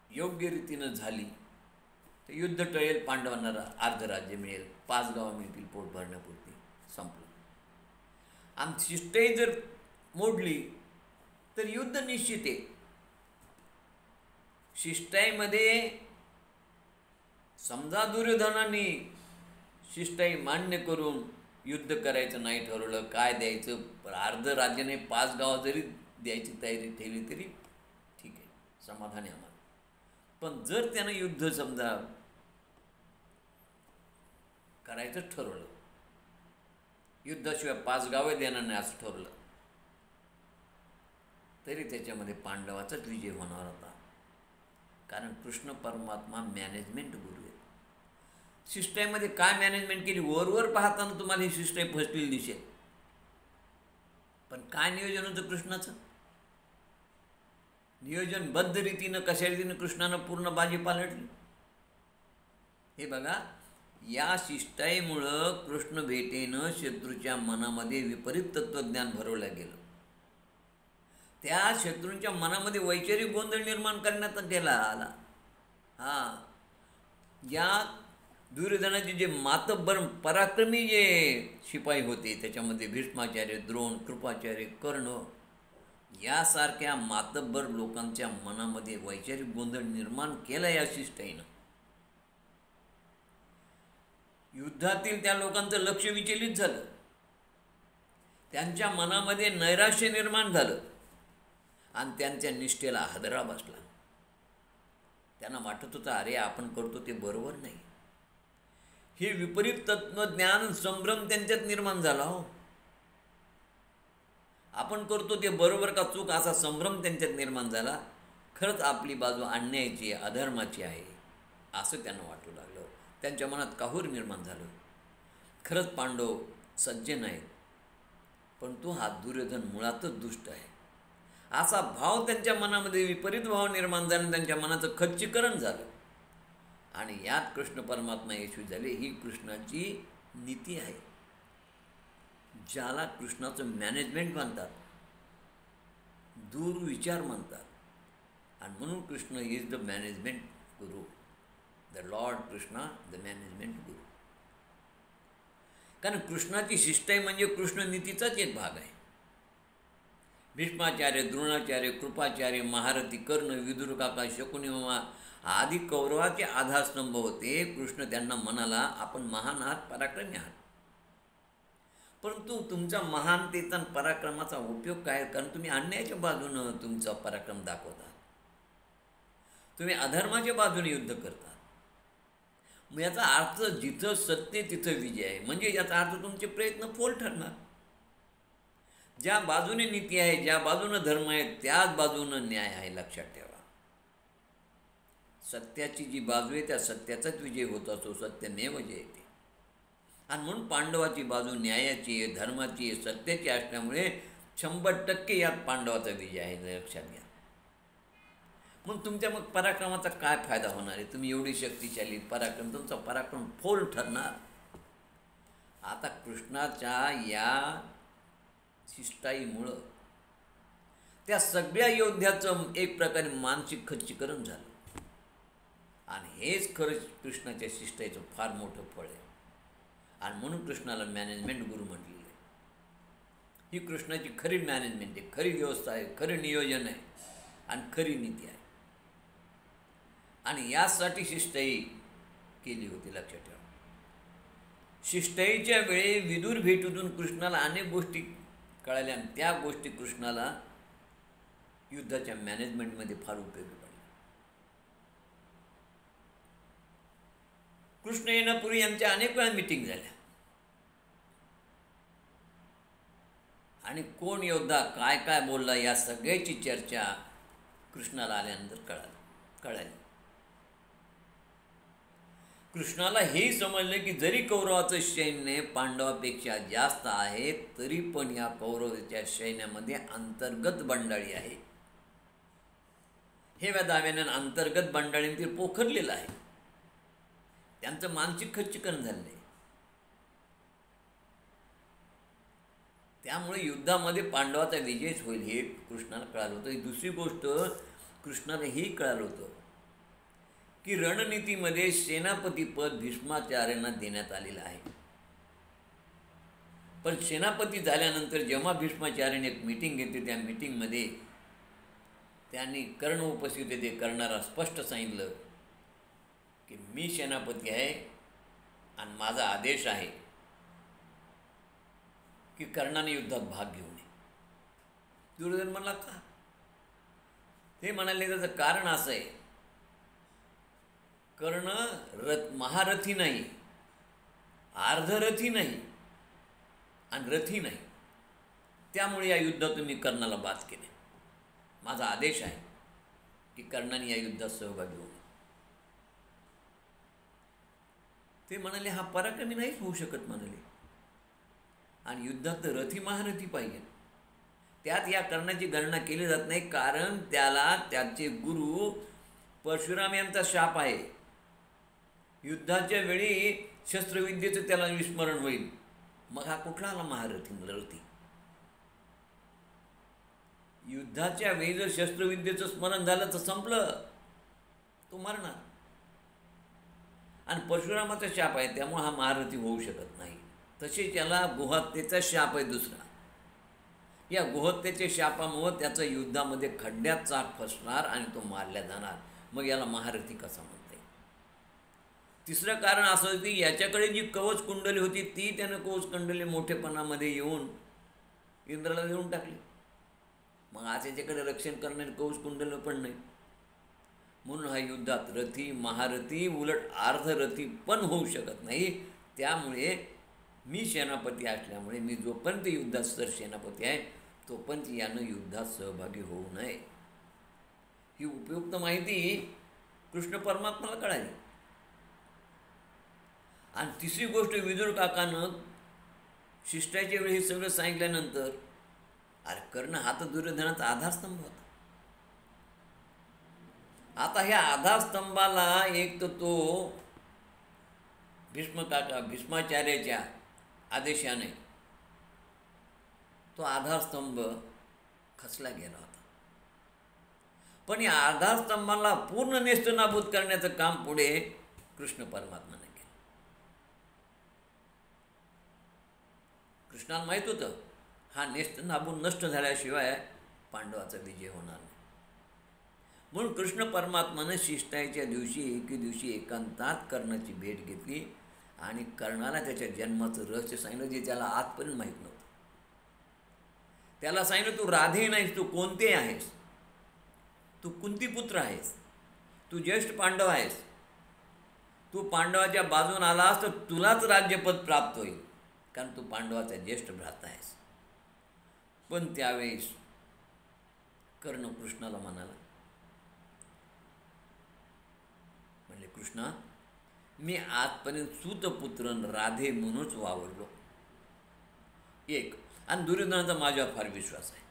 योग्य रीतीनं झाली तर युद्ध टळेल, पांडवांना अर्ध राज्य मिळेल, 5 गावं मिळतील पोट भरण्यापुरती, संपलं. आणि शिष्टाई जर मोडली तर युद्ध निश्चित आहे. शिष्टाईमध्ये समजा दुर्योधनाने शिष्टाई मान्य करून युद्ध करायचं नाही ठरवलं, काय द्यायचं, अर्ध राज्याने 5 गावं जरी द्यायची तयारी ठेवली तरी ठीक आहे, समाधानी आम्हाला. पण जर त्यानं युद्ध समजा करायचं ठरवलं, युद्धाशिवाय 5 गावे देणार नाही असं ठरवलं, तरी त्याच्यामध्ये पांडवाचाच विजय होणार होता. कारण कृष्ण परमात्मा मॅनेजमेंट गुरु आहे. सिस्टममध्ये काय मॅनेजमेंट केली, वरवर पाहताना तुम्हाला ही सिस्टम फसलेली दिसेल, पण काय नियोजन होतं कृष्णाचं? नियोजनबद्ध रीतीनं कशा रीतीनं कृष्णानं पूर्ण बाजी पालटली हे बघा. या शिष्टाईमुळं कृष्ण भेटेनं शत्रूच्या मनामध्ये विपरीत तत्त्वज्ञान भरवलं गेलं. त्या शत्रूंच्या मनामध्ये वैचारिक गोंधळ निर्माण करण्यात गेला आला. या दुर्योधनाचे जे मातब्बर पराक्रमी जे शिपाई होते त्याच्यामध्ये भीष्माचार्य, द्रोण, कृपाचार्य, कर्ण यासारख्या मातब्बर लोकांच्या मनामध्ये वैचारिक गोंधळ निर्माण केला या शिष्टाईनं. युद्धातील त्या लोकांचं लक्ष विचलित झालं, त्यांच्या मनामध्ये नैराश्य निर्माण झालं आणि त्यांच्या निष्ठेला हादरा बसला. त्यांना वाटत होतं अरे आपण करतो ते बरोबर नाही. हे विपरीत तत्त्वज्ञान संभ्रम त्यांच्यात निर्माण झाला. हो, आपण करतो ते बरोबर का चूक असा संभ्रम त्यांच्यात निर्माण झाला. खरंच आपली बाजू अन्यायाची आहे, अधर्माची आहे असं त्यांना वाटू लागलं. त्यांच्या मनात काहूर निर्माण झालं. खरंच पांडव सज्जन आहेत, पण तो हा दुर्योधन मुळातच दुष्ट आहे असा भाव त्यांच्या मनामध्ये विपरीत भाव निर्माण झाला. त्यांच्या मनाचं खच्चीकरण झालं आणि यात कृष्ण परमात्मा येशू झाले. ही कृष्णाची नीती आहे, ज्याला कृष्णाचं मॅनेजमेंट म्हणतात, दूरविचार म्हणतात. आणि म्हणून Krishna is the management Guru, the Lord Krishna the management गुरु. कारण कृष्णाची शिष्टाई म्हणजे कृष्ण नीतीचाच एक भाग आहे. भीष्माचार्य, द्रोणाचार्य, कृपाचार्य, महारथी, कर्ण, विदुर काका, शकुनी मामा आदी कौरवाचे आधारस्तंभ होते. कृष्ण त्यांना म्हणाला आपण महान आहात, पराक्रमी आहात, परंतु तुमच्या महानतेचा पराक्रमाचा उपयोग काय? कारण तुम्ही अन्यायाच्या बाजूनं तुमचा पराक्रम दाखवता, तुम्ही अधर्माच्या बाजूने युद्ध करता. मग याचा अर्थ जिथं सत्य तिथं विजय आहे, म्हणजे याचा अर्थ तुमचे प्रयत्न फोल ठरणार. ज्या बाजूने नीती आहे, ज्या बाजूनं धर्म आहे, त्याच बाजूनं न्याय आहे. लक्षात ठेवा, सत्याची जी बाजू आहे त्या सत्याचाच विजय होत असतो, सत्यमेव जयते. आणि म्हणून पांडवाची बाजू न्यायाची आहे, धर्माची आहे, सत्याची असल्यामुळे 100% यात पांडवाचा विजय आहे. लक्षात घ्या. मग तुमच्या मग पराक्रमाचा काय फायदा होणार आहे? तुम्ही एवढी शक्तिशाली पराक्रम, तुमचा पराक्रम फोल ठरणार. आता कृष्णाच्या या शिष्टाईमुळं त्या सगळ्या योद्ध्याचं एक प्रकारे मानसिक खच्चीकरण झालं. आणि हेच खरं कृष्णाच्या शिष्टाईचं फार मोठं फळ आहे. आणि म्हणून कृष्णाला मॅनेजमेंट गुरु म्हटलेलं आहे. ही कृष्णाची खरी मॅनेजमेंट आहे, खरी व्यवस्था आहे, खरं नियोजन आहे आणि खरी नीती आहे. आणि यासाठी शिष्टाई केली होती. लक्षात ठेवा, शिष्टाईच्या वेळी विदुर भेटीतून कृष्णाला अनेक गोष्टी कळाल्या आणि त्या गोष्टी कृष्णाला युद्धाच्या मॅनेजमेंटमध्ये फार उपयोगी पडल्या. कृष्ण येण्यापूर्वी यांच्या अनेक वेळा मीटिंग झाल्या आणि कोण योद्धा काय काय बोलला या सगळ्याची चर्चा कृष्णाला आल्यानंतर कळाली. कृष्णाला हेही समजलं की जरी कौरवाचं सैन्य पांडवापेक्षा जास्त आहे तरी पण या कौरवाच्या सैन्यामध्ये अंतर्गत बंडाळी आहे. हे या दाव्यानं अंतर्गत बंडाळींतील पोखरलेलं आहे. त्यांचं मानसिक खच्चीकरण झालं आहे. त्यामुळे युद्धामध्ये पांडवाचा विजयच होईल हे कृष्णाला कळालं होतं. दुसरी गोष्ट कृष्णाला हेही कळालं होतं की रणनीतीमध्ये सेनापतीपद भीष्माचार्यांना देण्यात आलेलं आहे. पण सेनापती झाल्यानंतर जेव्हा भीष्माचार्याने एक मीटिंग घेतली, त्या मीटिंगमध्ये त्यांनी कर्ण उपस्थित होते. कर्णाला स्पष्ट सांगितलं की मी सेनापती आहे आणि माझा आदेश आहे की कर्णाने युद्धात भाग घेऊ नये. दुर्योधन म्हणला का? ते म्हणाले त्याचं कारण असं आहे, कर्ण महारथी नाही, अर्धरथी नाही आणि रथी नाही. त्यामुळे या युद्धातून मी कर्णाला बाद केले. माझा आदेश आहे. की कर्णाने या युद्धात सहभागी होऊ. ते म्हणाले हा पराक्रमी नाहीच होऊ शकत म्हणाले, आणि युद्धात तर रथी महारथी पाहिजे. त्यात या कर्णाची गणना केली जात नाही, कारण त्याला त्याचे गुरु परशुराम यांचा शाप आहे. युद्धाच्या वेळी शस्त्रविद्येचं त्याला विस्मरण होईल. मग हा कुठला आला महारथी रथी? युद्धाच्या वेळी जर शस्त्रविद्येचं स्मरण झालं तर संपलं, तो मरणार. आणि परशुरामाचा शाप आहे, त्यामुळे हा महारथी होऊ शकत नाही. तसेच याला गुहत्येचा शाप आहे दुसरा. या गुहत्येच्या शापामुळं त्याचं युद्धामध्ये खड्ड्यात चाक फसणार आणि तो मारला जाणार. मग याला महारथी कसा म्हणता येईल? तिसरं कारण असं होतं की याच्याकडे जी कवच कुंडली होती ती त्यानं कवच कुंडली मोठेपणामध्ये येऊन इंद्राला देऊन टाकली. मग आज याच्याकडे रक्षण करणारे कवच कुंडल पण नाही. म्हणून हा युद्धात रथी महारथी उलट अर्धरथी पण होऊ शकत नाही. त्यामुळे मी सेनापती असल्यामुळे मी जोपर्यंत युद्धात सेनापती आहे तोपर्यंत यानं युद्धात सहभागी होऊ नये. ही उपयुक्त माहिती कृष्ण परमात्माला कळाली. आणि तिसरी गोष्ट, विदुर काकानं शिष्टाच्या वेळी हे सगळं सांगितल्यानंतर, अरे कर्ण हा तर दुर्योधनाचा आधारस्तंभ होता. आता ह्या आधारस्तंभाला एक तर तो भीष्माचार्याच्या आदेशाने तो आधारस्तंभ खचला गेला होता. पण या आधारस्तंभाला पूर्ण नेस्तनाबूत करण्याचं काम पुढे कृष्ण परमात्माने केलं. कृष्णाला माहीत होतं हा नेस्तनाबूत नष्ट झाल्याशिवाय पांडवाचा विजय होणार नाही. म्हणून कृष्ण परमात्मानं शिष्टाईच्या दिवशी एके दिवशी एकांतात कर्णाची भेट घेतली आणि कर्णाला त्याच्या जन्माचं रहस्य सांगितलं, जे त्याला आजपर्यंत माहीत नव्हतं. त्याला सांगितलं तू राधे नाहीस, तू कोणते आहेस, तू कुंतीपुत्र आहेस, तू ज्येष्ठ पांडव आहेस, तू पांडवाच्या बाजून आलास तर तुलाच राज्यपद प्राप्त होईल, कारण तू पांडवाचा ज्येष्ठ भ्राता आहेस. पण त्यावेळेस कर्ण कृष्णाला म्हणाला, म्हणले कृष्णा मी आजपर्यंत सूतपुत्र राधे म्हणूनच वावरलो एक, आणि दुर्योधनाचा माझ्यावर फार विश्वास आहे.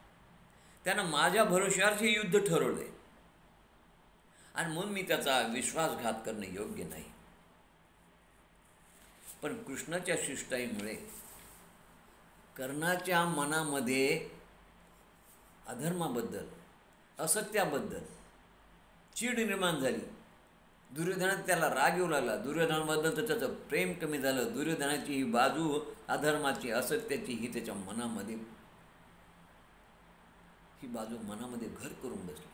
त्यानं माझ्या भरोश्यावर हे युद्ध ठरवलं आहे आणि म्हणून मी त्याचा विश्वासघात करणे योग्य नाही. पण कृष्णाच्या शिष्टाईमुळे कर्णाच्या मनामध्ये अधर्माबद्दल असत्याबद्दल चीड निर्माण झाली. दुर्योधनात त्याला राग येऊ लागला. दुर्योधनाबद्दल तर त्याचं प्रेम कमी झालं. दुर्योधनाची ही बाजू अधर्माची असत्याची ही त्याच्या मनामध्ये ही बाजू मनामध्ये घर करून बसली.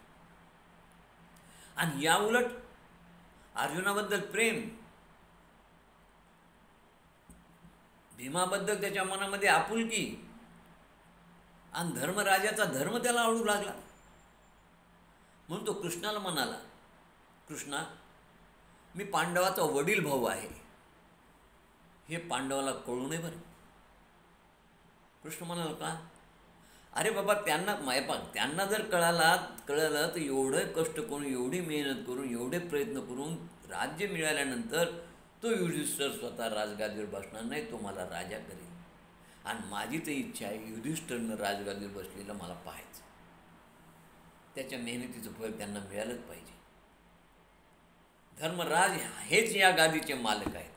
आणि या उलट अर्जुनाबद्दल प्रेम, भीमाबद्दल त्याच्या मनामध्ये आपुलकी आणि धर्मराजाचा धर्म त्याला आवडू लागला. म्हणून तो कृष्णाला म्हणाला, कृष्णा मी पांडवाचा वडील भाऊ आहे, हे पांडवाला कळू नये बरं. कृष्ण म्हणाला का? अरे बाबा त्यांना जर कळलं तर एवढं कष्ट करून, एवढी मेहनत करून, एवढे प्रयत्न करून राज्य मिळाल्यानंतर तो युधिष्ठिर स्वतः राजगादीवर बसणार नाही, तो मला राजा करेल. आणि माझी तर इच्छा आहे युधिष्ठिरनं राजगादीवर बसलेलं मला पाहायचं. त्याच्या मेहनतीचं फळ त्यांना मिळालंच पाहिजे. धर्मराज हेच या गादीचे मालक आहेत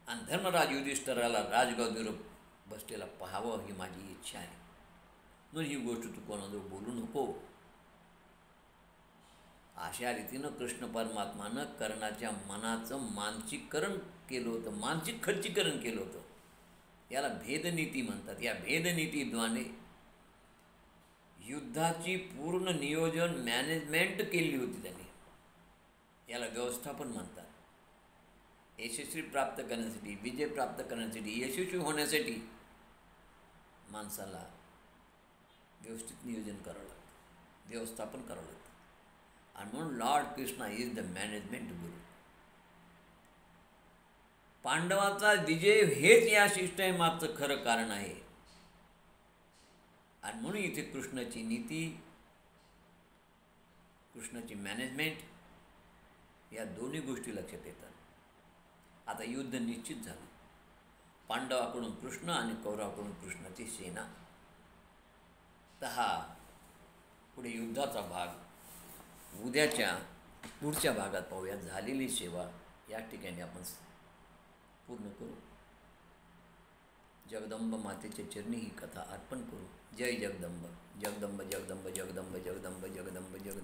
आणि धर्मराज युधिष्ठिराला राजगादीवर बसलेला पाहावं ही माझी इच्छा आहे. म्हणून ही गोष्ट तू कोणाजवळ बोलू नको. अशा रीतीनं कृष्ण परमात्मानं कर्णाच्या मनाचं मानसिकरण केलं होतं, मानसिक खच्चीकरण केलं होतं. याला भेदनीती म्हणतात. या भेदनीतीद्वारे युद्धाची पूर्ण नियोजन मॅनेजमेंट केली होती त्यांनी. याला व्यवस्थापन म्हणतात. यशस्वी प्राप्त करण्यासाठी, विजय प्राप्त करण्यासाठी, यशस्वी होण्यासाठी माणसाला व्यवस्थित नियोजन करावं लागतं, व्यवस्थापन करावं लागतं. आणि म्हणून Lord Krishna is the management गुरु. पांडवाचा विजय हेच या शिष्टाईमागचं खरं कारण आहे. आणि म्हणून इथे कृष्णाची नीती कृष्णाची मॅनेजमेंट या दोन्ही गोष्टी लक्षात येतात. आता युद्ध निश्चित झालं. पांडवाकडून कृष्ण आणि कौरवाकडून कृष्णाची सेना. तर हा पुढे युद्धाचा भाग उद्याच्या पुढच्या भागात पाहूया. झालेली सेवा या ठिकाणी आपण पूर्ण करू. जगदंब मातेच्या चरणी ही कथा अर्पण करू. जय जगदंब. जगदंब जगदंब जगदंब जगदंब जगदंब जगदंब.